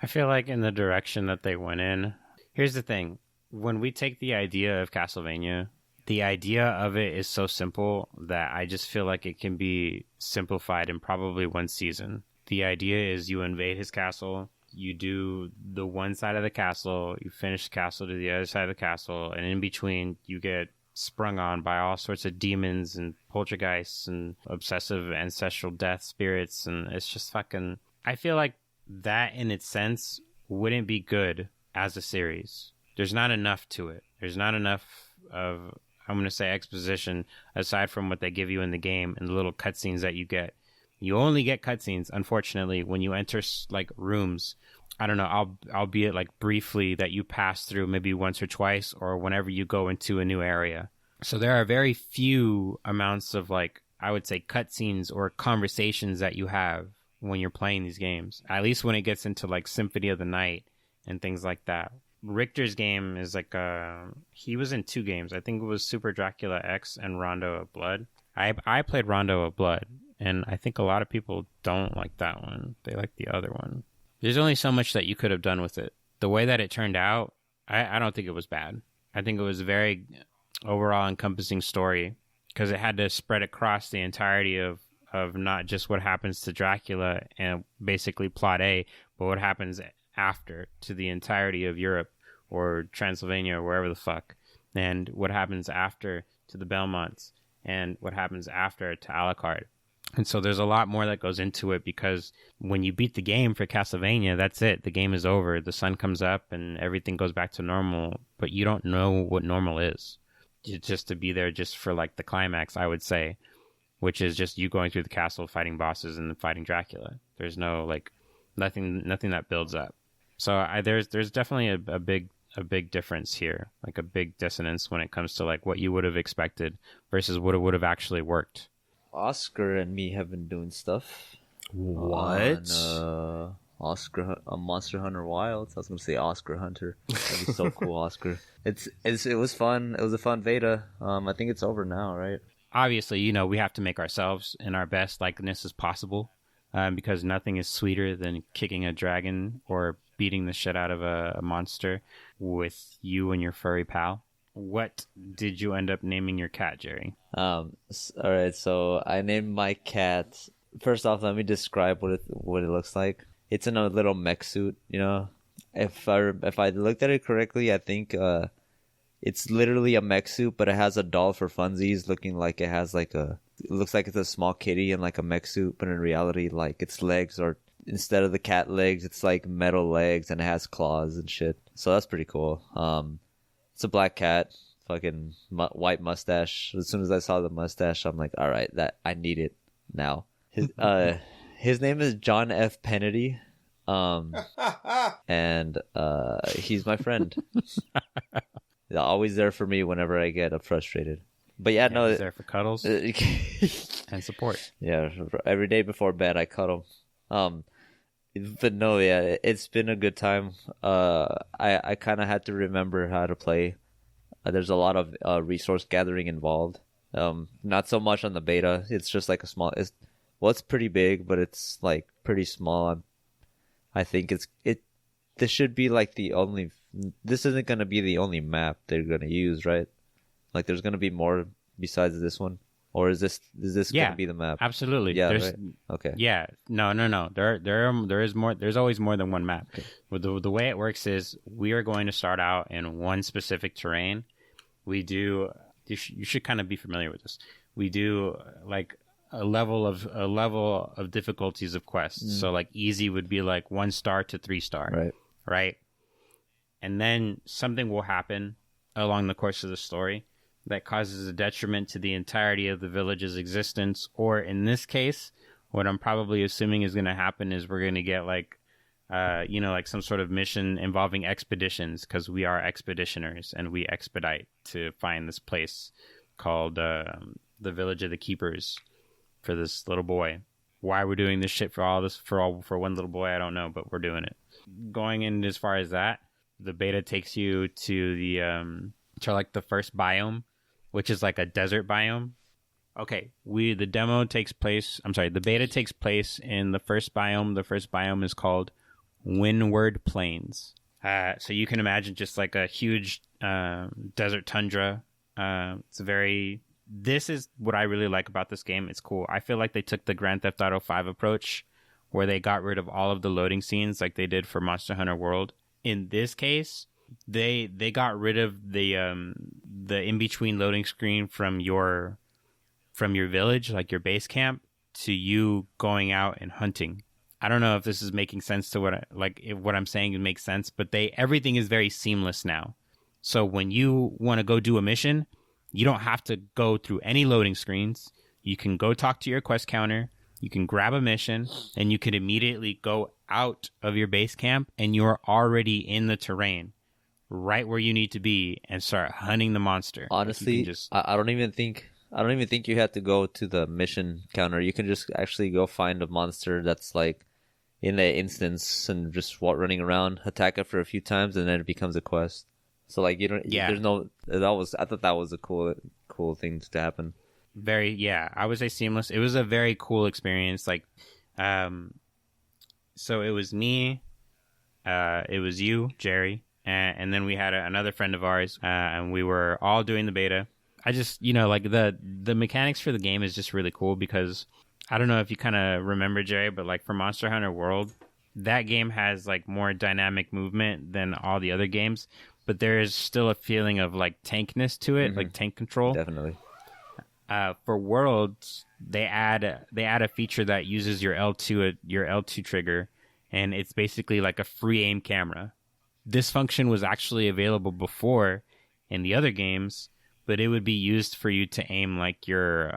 I feel like in the direction that they went in. Here's the thing. When we take the idea of Castlevania, the idea of it is so simple that I just feel like it can be simplified in probably 1 season. The idea is you invade his castle, you do the one side of the castle, you finish the castle to the other side of the castle, and in between you get sprung on by all sorts of demons and poltergeists and obsessive ancestral death spirits, and it's just fucking... I feel like that in its sense wouldn't be good as a series. There's not enough to it. There's not enough of, I'm going to say, exposition aside from what they give you in the game and the little cutscenes that you get. You only get cutscenes, unfortunately, when you enter like rooms. I don't know, albeit like briefly, that you pass through maybe once or twice, or whenever you go into a new area. So there are very few amounts of like, I would say, cutscenes or conversations that you have when you're playing these games. At least when it gets into like Symphony of the Night and things like that. Richter's game is like he was in 2 games. I think it was Super Dracula X and Rondo of Blood. I played Rondo of Blood, and I think a lot of people don't like that one. They like the other one. There's only so much that you could have done with it. The way that it turned out, I don't think it was bad. I think it was a very overall encompassing story, because it had to spread across the entirety of not just what happens to Dracula and basically plot A, but what happens after to the entirety of Europe or Transylvania or wherever the fuck, and what happens after to the Belmonts, and what happens after to Alucard. And so there's a lot more that goes into it, because when you beat the game for Castlevania, that's it. The game is over. The sun comes up and everything goes back to normal, but you don't know what normal is. Just to be there just for like the climax, I would say, which is just you going through the castle, fighting bosses and fighting Dracula. There's no like nothing that builds up. So there's definitely a big difference here, like a big dissonance when it comes to like what you would have expected versus what would have actually worked. Oscar and me have been doing stuff. What? On, Monster Hunter Wilds. I was gonna say Oscar Hunter. That'd be so cool, Oscar. It was fun. It was a fun beta. I think it's over now, right? Obviously, we have to make ourselves in our best likeness as possible. because nothing is sweeter than kicking a dragon or beating the shit out of a monster with you and your furry pal. What did you end up naming your cat, Gerry? All right, so I named my cat. First off, let me describe what it looks like. It's in a little mech suit, you know. If I looked at it correctly, I think it's literally a mech suit, but it has a doll for funsies, looking like it has like it looks like it's a small kitty in like a mech suit, but in reality, like its legs are, instead of the cat legs, it's like metal legs, and it has claws and shit. So that's pretty cool. It's a black cat, fucking white mustache. As soon as I saw the mustache, I'm like, all right, that I need it now. His name is John F. Pennedy. And he's my friend. He's always there for me whenever I get frustrated. But yeah, no, he's there for cuddles and support. Yeah, every day before bed I cuddle. But no, yeah, it's been a good time. I kind of had to remember how to play. There's a lot of resource gathering involved. Not so much on the beta. It's just like a small. It's pretty big, but it's like pretty small. I think this should be like the only. This isn't gonna be the only map they're gonna use, right? Like, there's gonna be more besides this one, or is this gonna be the map? Absolutely. Yeah. Right? Okay. Yeah. No. There is more. There's always more than one map. Okay. The way it works is we are going to start out in one specific terrain. We do. You should kind of be familiar with this. We do like a level of difficulties of quests. So like easy would be like 1 star to 3 star. Right. And then something will happen along the course of the story that causes a detriment to the entirety of the village's existence. Or in this case, what I'm probably assuming is going to happen is we're going to get like, like some sort of mission involving expeditions, because we are expeditioners and we expedite to find this place called the Village of the Keepers for this little boy. Why we're doing this shit for one little boy, I don't know, but we're doing it. Going in as far as that, the beta takes you to the first biome, which is like a desert biome. Okay, the beta takes place in the first biome. The first biome is called Windward Plains. So you can imagine just like a huge desert tundra. This is what I really like about this game. It's cool. I feel like they took the Grand Theft Auto 5 approach, where they got rid of all of the loading scenes like they did for Monster Hunter World. In this case, they got rid of the in-between loading screen from your village, like your base camp, to you going out and hunting. I don't know if this is making sense to what I'm saying makes sense, but everything is very seamless now. So when you want to go do a mission, you don't have to go through any loading screens. You can go talk to your quest counter. You can grab a mission, and you can immediately go out of your base camp, and you're already in the terrain, right where you need to be, and start hunting the monster. Honestly, I don't even think you have to go to the mission counter. You can just actually go find a monster that's like in the instance and just running around, attack it for a few times, and then it becomes a quest. So like you don't. Yeah. There's no. I thought that was a cool thing to happen. I would say seamless. It was a very cool experience. Like, so it was me, it was you, Gerry, and then we had another friend of ours, and we were all doing the beta. I just, like the mechanics for the game is just really cool, because I don't know if you kind of remember, Gerry, but like for Monster Hunter World, that game has like more dynamic movement than all the other games, but there is still a feeling of like tankness to it, like tank control. Definitely. For Worlds, they add a feature that uses your L2 trigger, and it's basically like a free aim camera. This function was actually available before in the other games, but it would be used for you to aim like your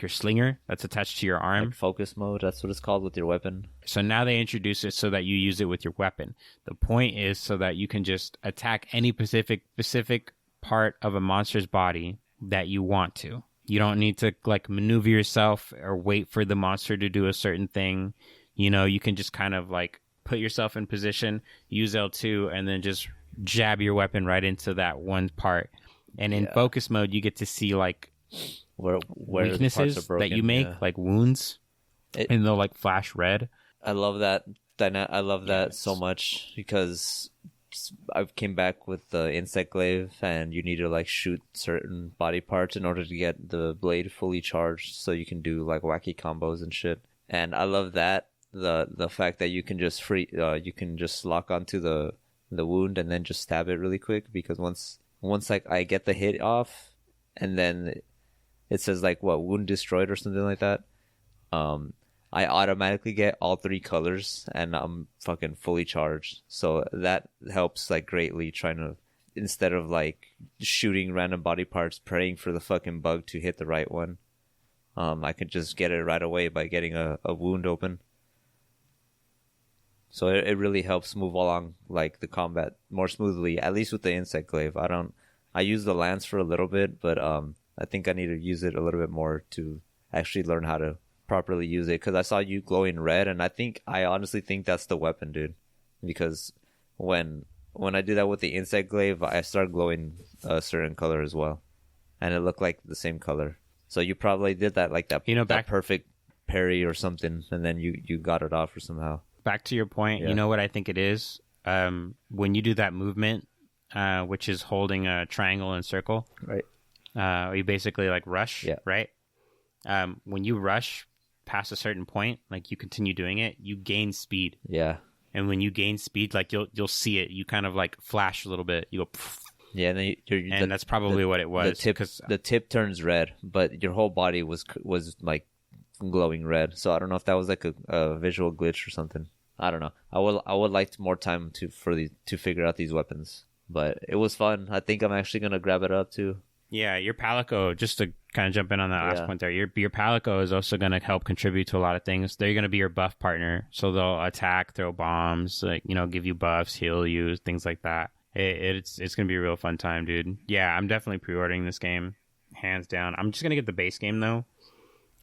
slinger that's attached to your arm. Like focus mode, that's what it's called with your weapon. So now they introduce it so that you use it with your weapon. The point is so that you can just attack any specific part of a monster's body that you want to. You don't need to like maneuver yourself or wait for the monster to do a certain thing. You can just kind of like put yourself in position, use L2, and then just jab your weapon right into that one part. And in focus mode, you get to see like where weaknesses that you make, like wounds. and they'll like flash red. I love that. I love that so much because I came back with the insect glaive, and you need to like shoot certain body parts in order to get the blade fully charged, so you can do like wacky combos and shit. And I love that the fact that you can just you can just lock onto the wound and then just stab it really quick, because once like I get the hit off, and then it says like what, wound destroyed or something like that. I automatically get all 3 colors, and I'm fucking fully charged. So that helps like greatly, trying to, instead of like shooting random body parts, praying for the fucking bug to hit the right one. I could just get it right away by getting a wound open. So it really helps move along like the combat more smoothly, at least with the insect glaive. I use the lance for a little bit, but I think I need to use it a little bit more to actually learn how to properly use it, because I saw you glowing red, and I honestly think that's the weapon, dude, because when I do that with the insect glaive, I start glowing a certain color as well, and it looked like the same color. So you probably did that like that, that perfect parry or something, and then you got it off or somehow. Back to your point, You know what I think it is? When you do that movement, which is holding a triangle and circle, right? You basically like rush, right? When you rush past a certain point, like you continue doing it, you gain speed. Yeah. And when you gain speed, like you'll see it. You kind of like flash a little bit. You go, pff. Yeah, and then that's probably what it was. The tip turns red, but your whole body was like glowing red. So I don't know if that was like a visual glitch or something. I don't know. I would like more time to figure out these weapons, but it was fun. I think I'm actually gonna grab it up too. Yeah, your Palico, just to kind of jump in on that last point there, your Palico is also going to help contribute to a lot of things. They're going to be your buff partner, so they'll attack, throw bombs, like, give you buffs, heal you, things like that. It's going to be a real fun time, dude. Yeah, I'm definitely pre-ordering this game, hands down. I'm just going to get the base game, though.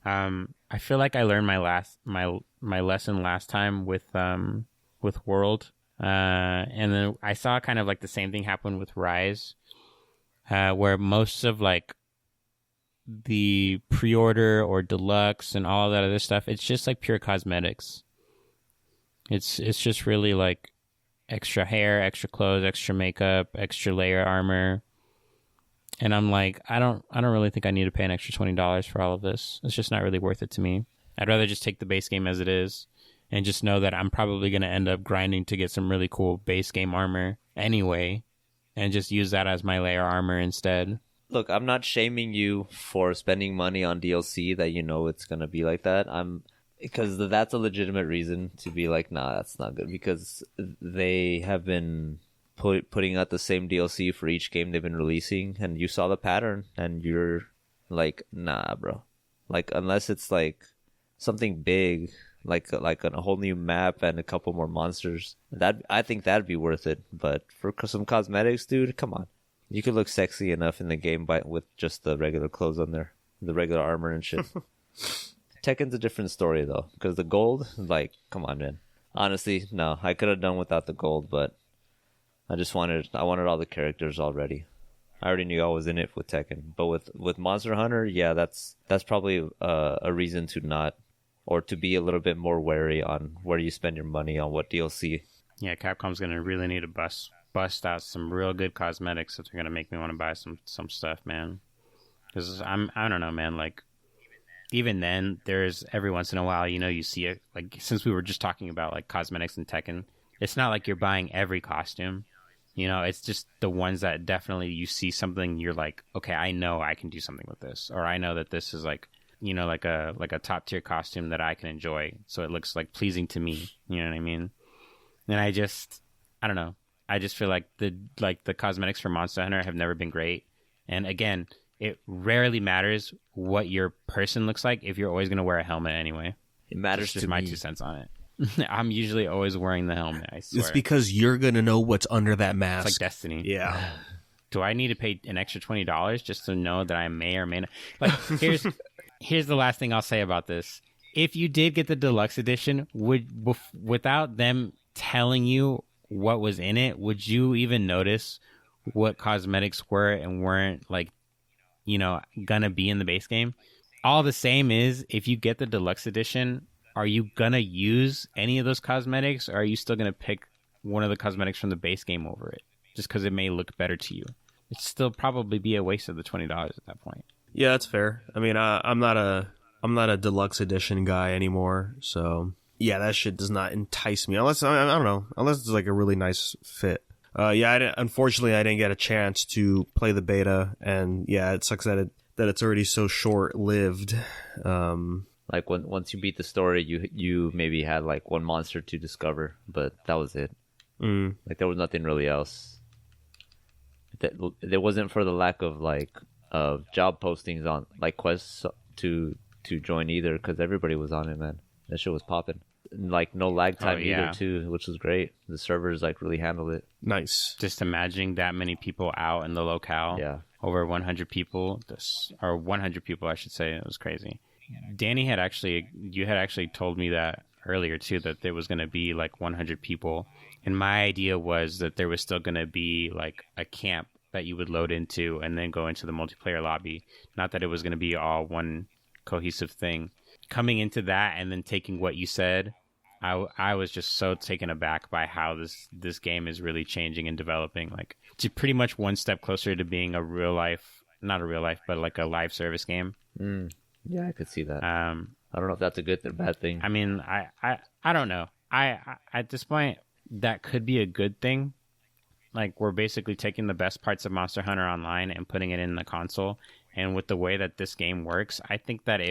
I feel like I learned my lesson last time with World, and then I saw kind of like the same thing happen with Rise. Where most of like the pre-order or deluxe and all of that other stuff, it's just like pure cosmetics. It's just really like extra hair, extra clothes, extra makeup, extra layer armor. And I'm like, I don't really think I need to pay an extra $20 for all of this. It's just not really worth it to me. I'd rather just take the base game as it is and just know that I'm probably going to end up grinding to get some really cool base game armor anyway, and just use that as my layer armor instead. Look, I'm not shaming you for spending money on DLC that you know it's going to be like that. Because that's a legitimate reason to be like, nah, that's not good. Because they have been putting out the same DLC for each game they've been releasing, and you saw the pattern, and you're like, nah, bro. Like, unless it's like something big, like a whole new map and a couple more monsters, I think that'd be worth it. But for some cosmetics, dude, come on, you could look sexy enough in the game with just the regular clothes on there, the regular armor and shit. Tekken's a different story though, because the gold, like, come on, man. Honestly, no, I could have done without the gold, but I wanted all the characters already. I already knew I was in it with Tekken, but with Monster Hunter, yeah, that's probably a reason to not. Or to be a little bit more wary on where you spend your money on what DLC. Yeah, Capcom's going to really need to bust out some real good cosmetics if they're going to make me want to buy some stuff, man. Because I don't know, man. Like, even then, there's every once in a while, you see it. Like, since we were just talking about like cosmetics in Tekken, it's not like you're buying every costume. It's just the ones that definitely you see something, you're like, okay, I know I can do something with this, or I know that this is like, like a top tier costume that I can enjoy, so it looks like pleasing to me. You know what I mean? And I don't know. I just feel like the cosmetics for Monster Hunter have never been great. And again, it rarely matters what your person looks like if you're always going to wear a helmet anyway. It matters just my 2 cents on it. I'm usually always wearing the helmet, I swear. It's because you're going to know what's under that mask. It's like Destiny. Yeah. Do I need to pay an extra $20 just to know that I may or may not? Like, here's the last thing I'll say about this. If you did get the deluxe edition, without them telling you what was in it, would you even notice what cosmetics were and weren't, like, gonna be in the base game? All the same is, if you get the deluxe edition, are you gonna use any of those cosmetics, or are you still gonna pick one of the cosmetics from the base game over it, just because it may look better to you? It'd still probably be a waste of the $20 at that point. Yeah, that's fair. I mean, I'm not a deluxe edition guy anymore, so yeah, that shit does not entice me unless I don't know, unless it's like a really nice fit. Unfortunately, I didn't get a chance to play the beta, and yeah, it sucks that it's already so short lived. Like once you beat the story, you maybe had like one monster to discover, but that was it. Like there was nothing really else. There wasn't for the lack of of job postings on like quests to join either, because everybody was on it, man. That shit was popping. Like no lag time either too, which was great. The servers like really handled it. Nice. Just imagining that many people out in the locale. Yeah. Over 100 people, or 100 people, I should say. It was crazy. Danny you had actually told me that earlier too, that there was going to be like 100 people. And my idea was that there was still going to be like a camp that you would load into and then go into the multiplayer lobby. Not that it was going to be all one cohesive thing. Coming into that and then taking what you said, I was just so taken aback by how this game is really changing and developing. Like, to pretty much one step closer to being a real life, not a real life, but like a live service game. Yeah, I could see that. I don't know if that's a good or bad thing. I mean, I don't know. I at this point, that could be a good thing. Like, we're basically taking the best parts of Monster Hunter Online and putting it in the console. And with the way that this game works, I think that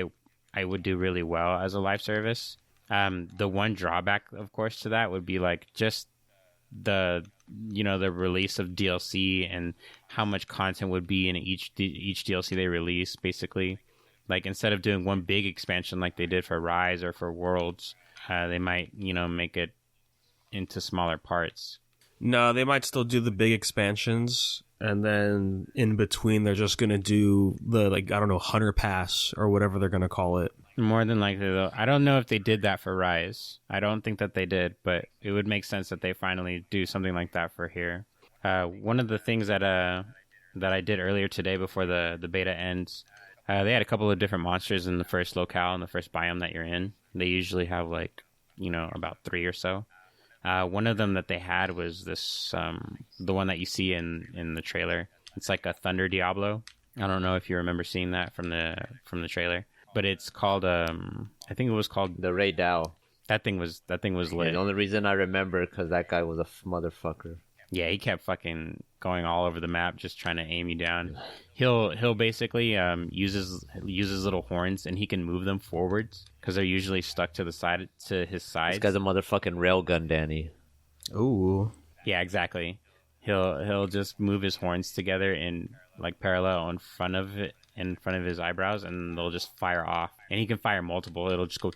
I would do really well as a live service. The one drawback, of course, to that would be like just the release of DLC and how much content would be in each DLC they release. Basically, like instead of doing one big expansion like they did for Rise or for Worlds, they might make it into smaller parts. No, they might still do the big expansions, and then in between they're just gonna do the Hunter Pass or whatever they're gonna call it. More than likely, though. I don't know if they did that for Rise. I don't think that they did, but it would make sense that they finally do something like that for here. One of the things that I did earlier today before the beta ends, they had a couple of different monsters in the first locale, in the first biome that you're in. They usually have about 3 or so. One of them that they had was this, the one that you see in the trailer. It's like a Thunder Diablo. I don't know if you remember seeing that from the trailer. But it's called, I think it was called the Ray Dow. That thing was lit. Yeah, the only reason I remember because that guy was a motherfucker. Yeah, he kept fucking going all over the map, just trying to aim you down. He'll basically uses little horns, and he can move them forwards because they're usually stuck to his sides. This guy's a motherfucking railgun, Danny. Ooh. Yeah, exactly. He'll just move his horns together in like parallel in front of his eyebrows, and they'll just fire off. And he can fire multiple. It'll just go.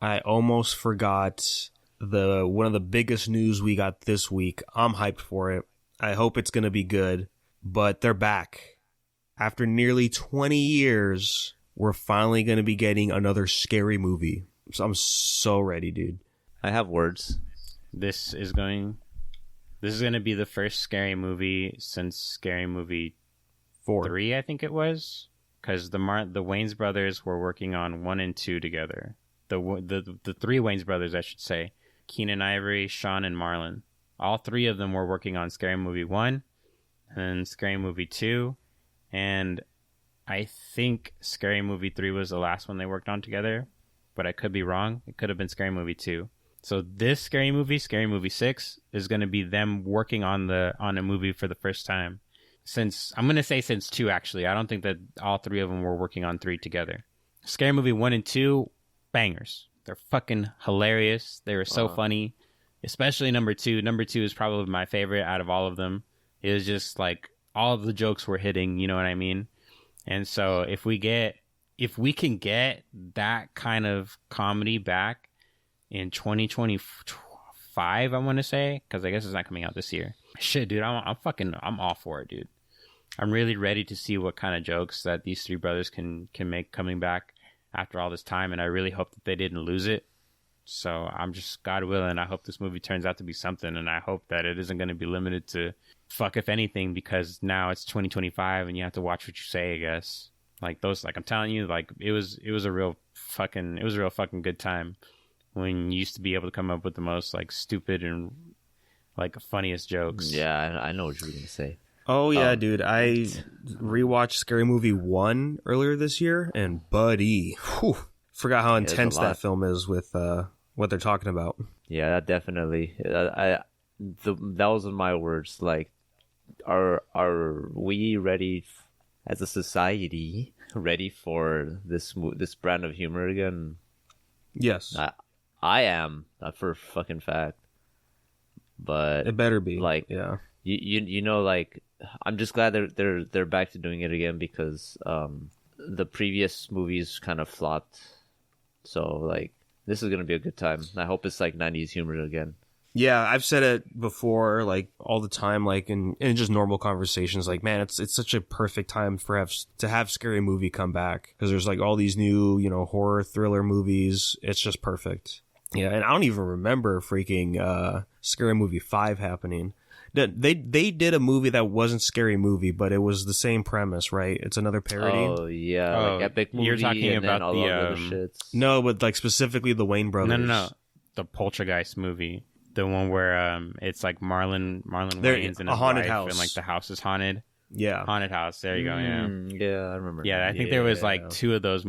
I almost forgot one of the biggest news we got this week. I'm hyped for it. I hope it's gonna be good. But they're back. After nearly 20 years, we're finally gonna be getting another scary movie. So I'm so ready, dude. I have words. This is going to be the first scary movie since Scary Movie 3, I think it was, because the Wayans brothers were working on 1 and 2 together. The 3 Wayans brothers, I should say, Keenan Ivory, Sean, and Marlon. All 3 of them were working on Scary Movie 1 and Scary Movie 2, and I think Scary Movie 3 was the last one they worked on together, but I could be wrong. It could have been Scary Movie 2. So this Scary Movie 6, is going to be them working on a movie for the first time. Since 2, actually. I don't think that all 3 of them were working on 3 together. Scary Movie 1 and 2, bangers. They're fucking hilarious. They were so funny. Especially number 2. Number 2 is probably my favorite out of all of them. It was just like all of the jokes were hitting, you know what I mean? And so if we can get that kind of comedy back in 2025, I want to say, because I guess it's not coming out this year. Shit, dude, I'm all for it, dude. I'm really ready to see what kind of jokes that these 3 brothers can make coming back after all this time, and I really hope that they didn't lose it. So I'm just, God willing, I hope this movie turns out to be something, and I hope that it isn't going to be limited to fuck if anything, because now it's 2025 and you have to watch what you say, I guess. Like those, like I'm telling you, like it was a real fucking good time when you used to be able to come up with the most like stupid and like funniest jokes. Yeah, I know what you were gonna say. Oh yeah, dude. I rewatched Scary Movie 1 earlier this year, and buddy, forgot how intense that film is with what they're talking about. Yeah, that definitely. That was my words. Like, are we ready as a society ready for this brand of humor again? Yes, I am, for a fucking fact. But it better be. Like, yeah, you know, like, I'm just glad they're back to doing it again, because the previous movies kind of flopped. So like, this is gonna be a good time. I hope it's like 90s humor again. Yeah, I've said it before, like all the time, like in just normal conversations. Like, man, it's such a perfect time to have Scary Movie come back, because there's like all these new, you know, horror thriller movies. It's just perfect. Yeah, and I don't even remember freaking Scary Movie 5 happening. They did a movie that wasn't Scary Movie, but it was the same premise, right? It's another parody. Oh yeah, like epic movie. You're talking and about all the other shits. No, but like specifically the Wayne brothers. No, the Poltergeist movie. The one where it's like Marlon Wayans and a his haunted wife, house, and like the house is haunted. Yeah, Haunted house. There you go. Yeah, yeah, I remember. Yeah, I think there was like 2 or 3 of those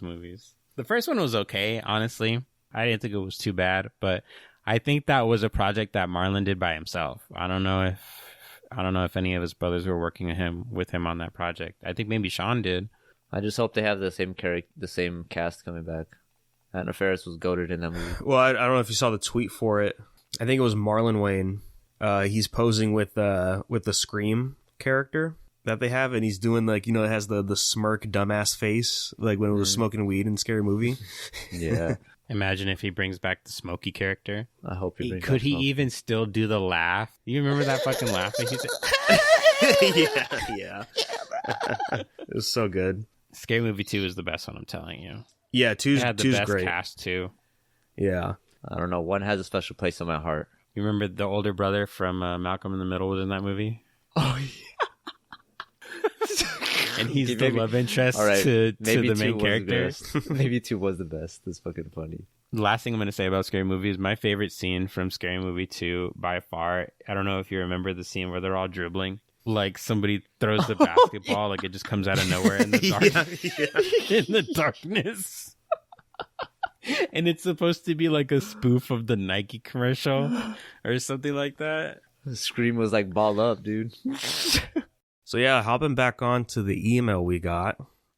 movies. The first one was okay, honestly. I didn't think it was too bad, but I think that was a project that Marlon did by himself. I don't know if any of his brothers were working with him on that project. I think maybe Sean did. I just hope they have the same cast coming back. Anna Faris was goated in that movie. Well, I don't know if you saw the tweet for it. I think it was Marlon Wayne. He's posing with the Scream character that they have, and he's doing like, you know, it has the smirk dumbass face, like when it was smoking weed in Scary Movie. Yeah. Imagine if he brings back the Smokey character. I hope he brings Could back he Smokey. even still do the laugh? You remember that fucking laugh that he did? yeah. It was so good. Scary Movie 2 is the best one, I'm telling you. Yeah, two's It had the two's best great. cast too. Yeah. I don't know. One has a special place in my heart. You remember the older brother from Malcolm in the Middle was in that movie? Oh yeah. And he's the love interest to the main character. Maybe 2 was the best. That's fucking funny. The last thing I'm going to say about Scary Movie is my favorite scene from Scary Movie 2 by far. I don't know if you remember the scene where they're all dribbling. Like somebody throws the basketball, like it just comes out of nowhere in the dark. In the darkness. And it's supposed to be like a spoof of the Nike commercial or something like that. The Scream was like, ball up, dude. So yeah, hopping back on to the email we got.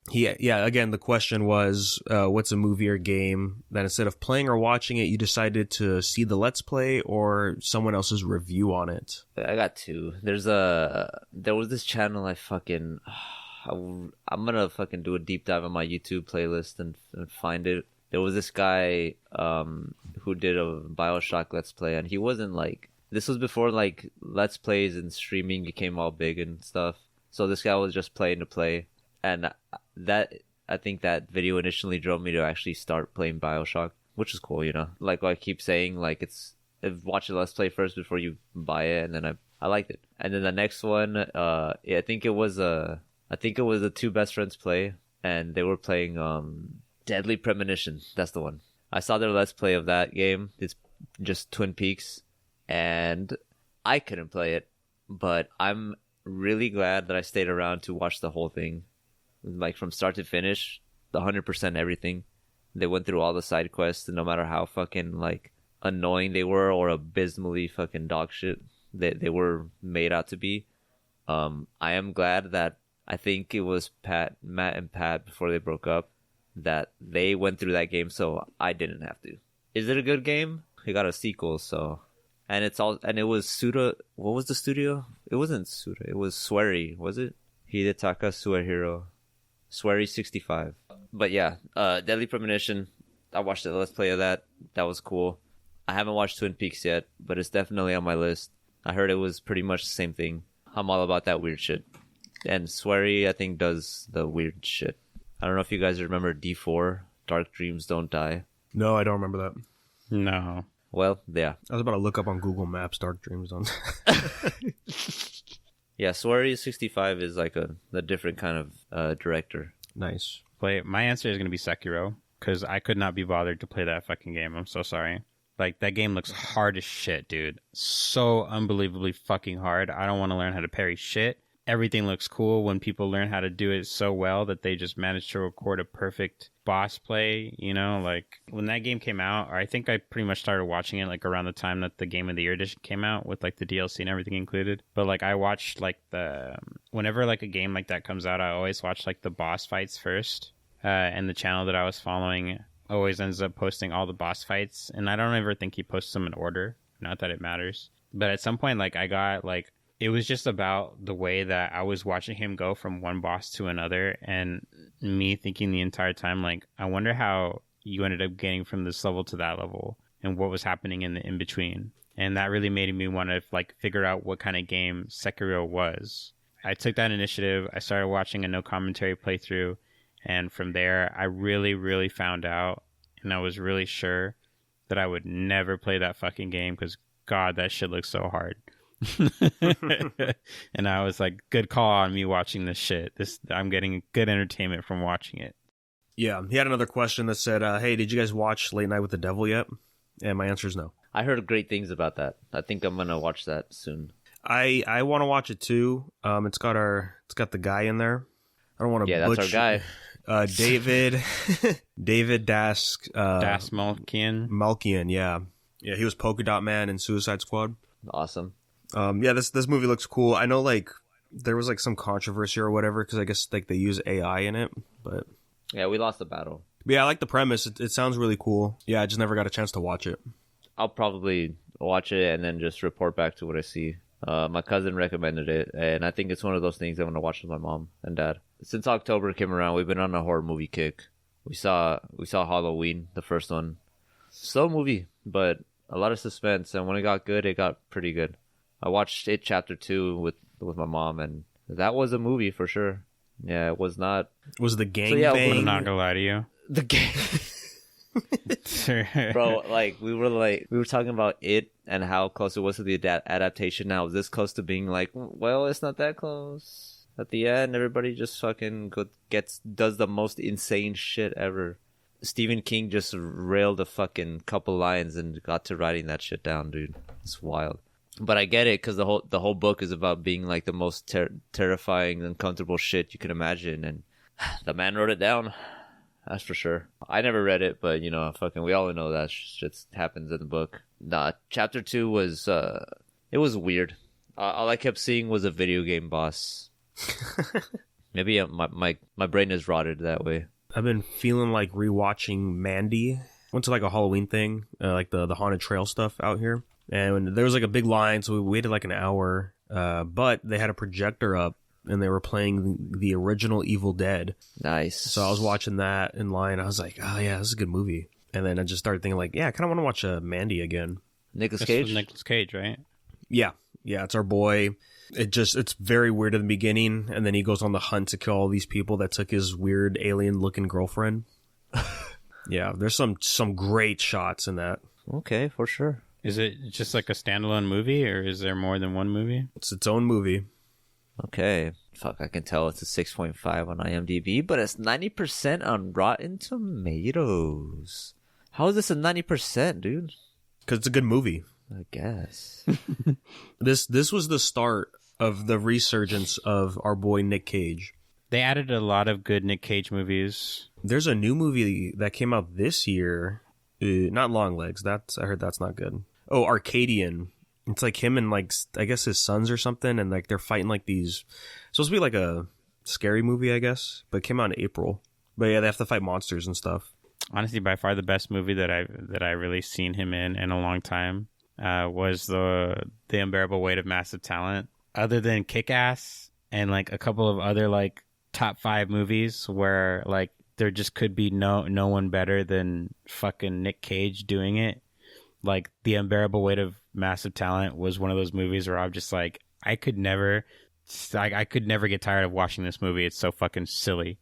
Again, the question was, what's a movie or game that instead of playing or watching it, you decided to see the Let's Play or someone else's review on it? I got 2. There was this channel I'm gonna fucking do a deep dive on my YouTube playlist and find it. There was this guy who did a BioShock Let's Play, and he wasn't like, this was before like Let's Plays and streaming became all big and stuff. So this guy was just playing to play, and I think that video initially drove me to actually start playing BioShock, which is cool, you know. Like I keep saying, like watch a Let's Play first before you buy it, and then I liked it. And then the next one, I think it was the 2 best friends play, and they were playing Deadly Premonition. That's the one. I saw their Let's Play of that game. It's just Twin Peaks, and I couldn't play it, but I'm really glad that I stayed around to watch the whole thing. Like from start to finish, the 100% everything. They went through all the side quests, and no matter how fucking like annoying they were or abysmally fucking dog shit they were made out to be. I am glad that I think it was Matt and Pat before they broke up that they went through that game, so I didn't have to. Is it a good game? It got a sequel, so, and it was Suda. What was the studio? It wasn't Suda. It was Swery. Was it Hidetaka Suehiro? Swery 65. But yeah, Deadly Premonition. I watched the Let's Play of that. That was cool. I haven't watched Twin Peaks yet, but it's definitely on my list. I heard it was pretty much the same thing. I'm all about that weird shit. And Swery, I think, does the weird shit. I don't know if you guys remember D4, Dark Dreams Don't Die. No, I don't remember that. No. Well, yeah. I was about to look up on Google Maps Dark Dreams on. Yeah, Swery 65 is like a different kind of director. Nice. My answer is going to be Sekiro, because I could not be bothered to play that fucking game. I'm so sorry. Like, that game looks hard as shit, dude. So unbelievably fucking hard. I don't want to learn how to parry shit. Everything looks cool when people learn how to do it so well that they just manage to record a perfect boss play, you know? Like, when that game came out, or I think I pretty much started watching it, like, around the time that the Game of the Year edition came out with, like, the DLC and everything included. But, like, I watched, like, whenever, like, a game like that comes out, I always watch, like, the boss fights first. And the channel that I was following always ends up posting all the boss fights. And I don't ever think he posts them in order. Not that it matters. But at some point, like, I got, like, it was just about the way that I was watching him go from one boss to another, and me thinking the entire time, like, I wonder how you ended up getting from this level to that level and what was happening in the in-between. And that really made me want to, like, figure out what kind of game Sekiro was. I took that initiative. I started watching a no commentary playthrough, and from there, I really, really found out, and I was really sure that I would never play that fucking game because, God, that shit looks so hard. And I was like, good call on me watching this shit. I'm getting good entertainment from watching it. Yeah, he had another question that said, hey, did you guys watch Late Night with the Devil yet? And my answer is no. I heard great things about that. I think I'm gonna watch that soon. I want to watch it too. It's got the guy in there. I don't want to that's our guy. David Das Malkian. Yeah, he was Polka Dot Man in Suicide Squad. Awesome. This movie looks cool. I know, like, there was like some controversy or whatever because I guess like they use AI in it, but yeah, we lost the battle. But yeah, I like the premise. It sounds really cool. Yeah, I just never got a chance to watch it. I'll probably watch it and then just report back to what I see. My cousin recommended it, and I think it's one of those things I want to watch with my mom and dad. Since October came around, we've been on a horror movie kick. We saw Halloween, the first one. Slow movie, but a lot of suspense, and when it got good, it got pretty good. I watched it Chapter 2 with my mom, and that was a movie for sure. Yeah, it was not. Was the gangbang? I'm not gonna lie to you. The gang. Bro, like we were talking about it and how close it was to the adaptation. Now this close to being like, well, it's not that close. At the end, everybody just fucking does the most insane shit ever. Stephen King just railed a fucking couple lines and got to writing that shit down, dude. It's wild. But I get it because the whole book is about being like the most terrifying, uncomfortable shit you can imagine, and the man wrote it down. That's for sure. I never read it, but we all know that shit happens in the book. Nah, Chapter 2 was it was weird. All I kept seeing was a video game boss. Maybe my brain is rotted that way. I've been feeling like rewatching Mandy. Went to like a Halloween thing, like the haunted trail stuff out here. And there was like a big line, so we waited like an hour. But they had a projector up, and they were playing the original Evil Dead. Nice. So I was watching that in line. I was like, oh yeah, this is a good movie. And then I just started thinking like, yeah, I kind of want to watch Mandy again. Nicolas Cage? Nicolas Cage, right? Yeah, it's our boy. It's very weird in the beginning, and then he goes on the hunt to kill all these people that took his weird alien-looking girlfriend. Yeah, there's some great shots in that. Okay, for sure. Is it just like a standalone movie, or is there more than one movie? It's its own movie. Okay. Fuck, I can tell it's a 6.5 on IMDb, but it's 90% on Rotten Tomatoes. How is this a 90%, dude? Because it's a good movie. I guess. This was the start of the resurgence of our boy Nick Cage. They added a lot of good Nick Cage movies. There's a new movie that came out this year. Not Longlegs. I heard that's not good. Oh, Arcadian. It's like him and like I guess his sons or something, and like they're fighting like these. It's supposed to be like a scary movie, I guess, but it came out in April. But yeah, they have to fight monsters and stuff. Honestly, by far the best movie that I really seen him in a long time was the Unbearable Weight of Massive Talent. Other than Kick-Ass and like a couple of other like top 5 movies where like there just could be no one better than fucking Nick Cage doing it. Like the Unbearable Weight of Massive Talent was one of those movies where I'm just like, I could never get tired of watching this movie. It's so fucking silly,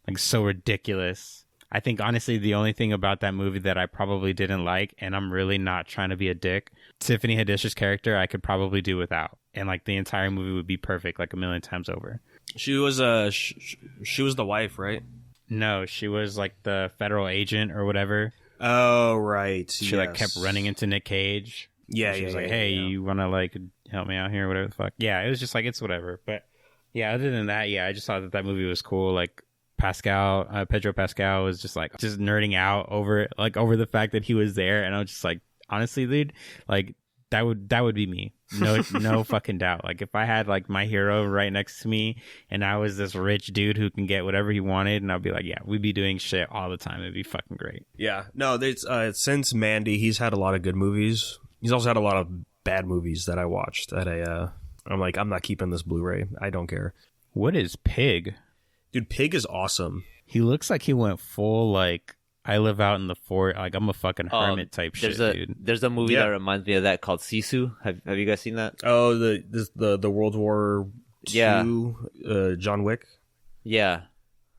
like so ridiculous. I think honestly the only thing about that movie that I probably didn't like, and I'm really not trying to be a dick, Tiffany Haddish's character I could probably do without. and like the entire movie would be perfect like a million times over. She was she was the wife, right? No, she was like the federal agent or whatever. Oh, right. She like kept running into Nick Cage. Yeah, she was like, yeah, "Hey, yeah. you want to like help me out here, whatever the fuck." Yeah, it was just like it's whatever. But yeah, other than that, yeah, I just thought that movie was cool. Like Pedro Pascal was just like just nerding out over it, like over the fact that he was there, and I was just like, honestly, dude, like that would be me. No fucking doubt. Like if I had like my hero right next to me and I was this rich dude who can get whatever he wanted, and I'd be like, yeah, we'd be doing shit all the time. It'd be fucking great. Yeah. No, there's since Mandy, he's had a lot of good movies. He's also had a lot of bad movies that I watched that I'm like, I'm not keeping this Blu-ray. I don't care. What is Pig? Dude, Pig is awesome. He looks like he went full like I live out in the fort, like I'm a fucking hermit type shit, dude. There's a movie that reminds me of that called Sisu. Have you guys seen that? Oh, the World War II, John Wick. Yeah.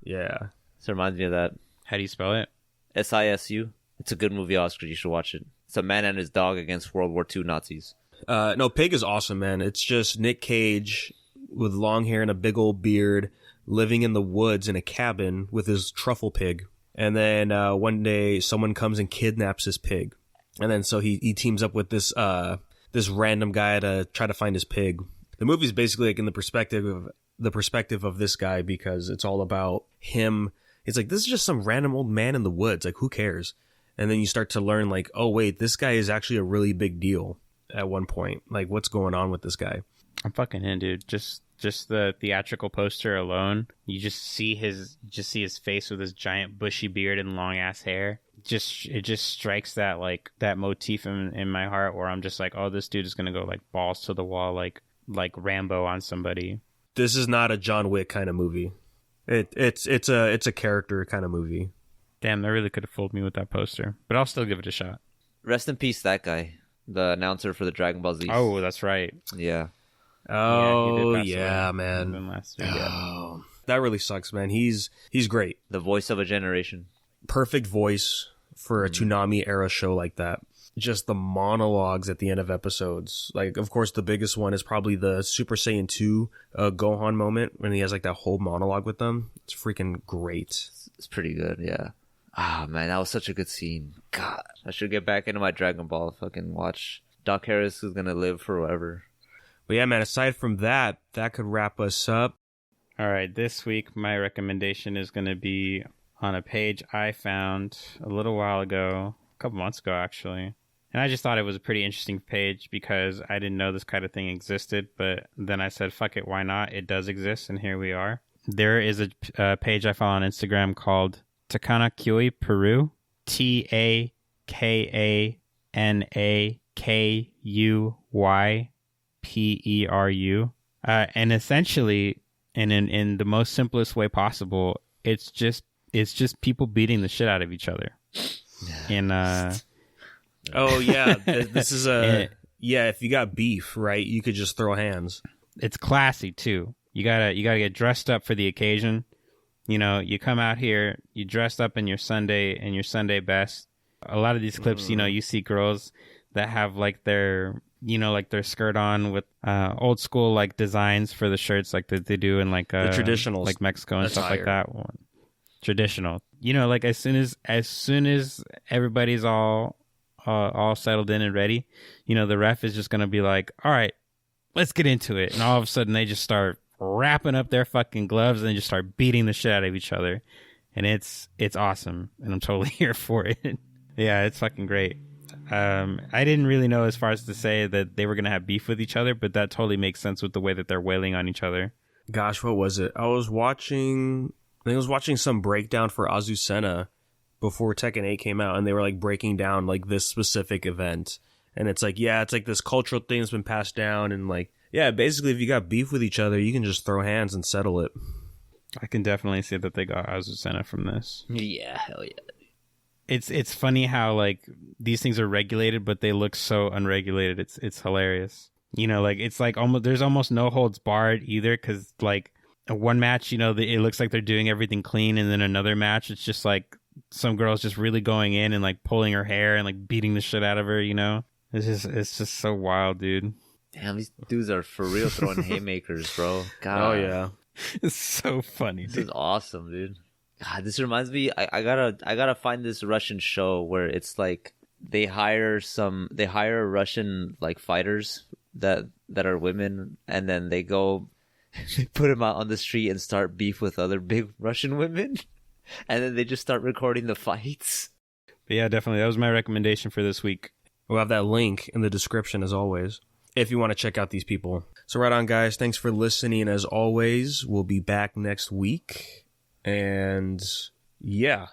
Yeah. So it reminds me of that. How do you spell it? SISU. It's a good movie, Oscar. You should watch it. It's a man and his dog against World War II Nazis. No, Pig is awesome, man. It's just Nick Cage with long hair and a big old beard living in the woods in a cabin with his truffle pig. And then one day someone comes and kidnaps his pig. And then so he teams up with this random guy to try to find his pig. The movie's basically like in the perspective of this guy, because it's all about him. It's like, this is just some random old man in the woods. Like, who cares? And then you start to learn like, oh wait, this guy is actually a really big deal at one point. Like, what's going on with this guy? I'm fucking in, dude. Just the theatrical poster alone, you just see his face with his giant bushy beard and long ass hair. It just strikes that motif in my heart where I'm just like, oh, this dude is gonna go like balls to the wall, like Rambo on somebody. This is not a John Wick kind of movie. It's a character kind of movie. Damn, they really could have fooled me with that poster, but I'll still give it a shot. Rest in peace, that guy, the announcer for the Dragon Ball Z. Oh, that's right. Yeah. Oh, yeah, man. Last year. Oh, that really sucks, man. He's great. The voice of a generation. Perfect voice for a Toonami era show like that. Just the monologues at the end of episodes. Like, of course, the biggest one is probably the Super Saiyan 2 Gohan moment when he has like that whole monologue with them. It's freaking great. It's pretty good, yeah. Ah, man, that was such a good scene. God, I should get back into my Dragon Ball. Fucking watch. Doc Harris is gonna live forever. But yeah, man, aside from that could wrap us up. All right, this week my recommendation is going to be on a page I found a little while ago, a couple months ago actually. And I just thought it was a pretty interesting page because I didn't know this kind of thing existed, but then I said, fuck it, why not? It does exist, and here we are. There is a page I follow on Instagram called Takana Kyui Peru, TAKANAKUY Peru, and essentially, and in the most simplest way possible, it's just people beating the shit out of each other. And oh yeah, this is if you got beef, right, you could just throw hands. It's classy too. You gotta get dressed up for the occasion. You know, you come out here, you dressed up in your Sunday best. A lot of these clips, you know, you see girls that have like their skirt on with old school like designs for the shirts, like that they do in like the traditional, like Mexico and attire. Stuff like that. Traditional, you know, like as soon as everybody's all settled in and ready, you know, the ref is just gonna be like, all right, let's get into it, and all of a sudden they just start wrapping up their fucking gloves and they just start beating the shit out of each other, and it's awesome, and I'm totally here for it. Yeah, it's fucking great. I didn't really know as far as to say that they were going to have beef with each other, but that totally makes sense with the way that they're wailing on each other. Gosh, what was it? I was watching some breakdown for Azucena before Tekken 8 came out, and they were like breaking down like this specific event. And it's like, yeah, it's like this cultural thing that's been passed down, and like, yeah, basically if you got beef with each other, you can just throw hands and settle it. I can definitely see that they got Azucena from this. Yeah, hell yeah. It's funny how like these things are regulated, but they look so unregulated. It's hilarious. You know, like it's like there's almost no holds barred either, because like one match, you know, it looks like they're doing everything clean, and then another match, it's just like some girl's just really going in and like pulling her hair and like beating the shit out of her. You know, it's just so wild, dude. Damn, these dudes are for real throwing haymakers, bro. God. Oh yeah. It's so funny. This is awesome, dude. God, this reminds me. I gotta find this Russian show where it's like they hire Russian like fighters that are women, and then they go, they put them out on the street and start beef with other big Russian women, and then they just start recording the fights. But yeah, definitely. That was my recommendation for this week. We'll have that link in the description as always, if you want to check out these people. So right on, guys. Thanks for listening. As always, we'll be back next week. And yeah.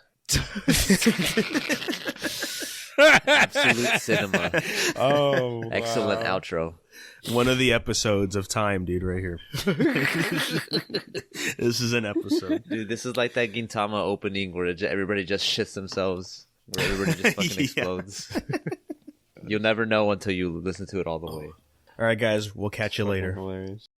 Absolute cinema. Oh, wow. Excellent outro. One of the episodes of Time, dude, right here. This is an episode. Dude, this is like that Gintama opening where everybody just shits themselves. Where everybody just fucking explodes. You'll never know until you listen to it all the way. All right, guys. We'll catch you later. Hilarious.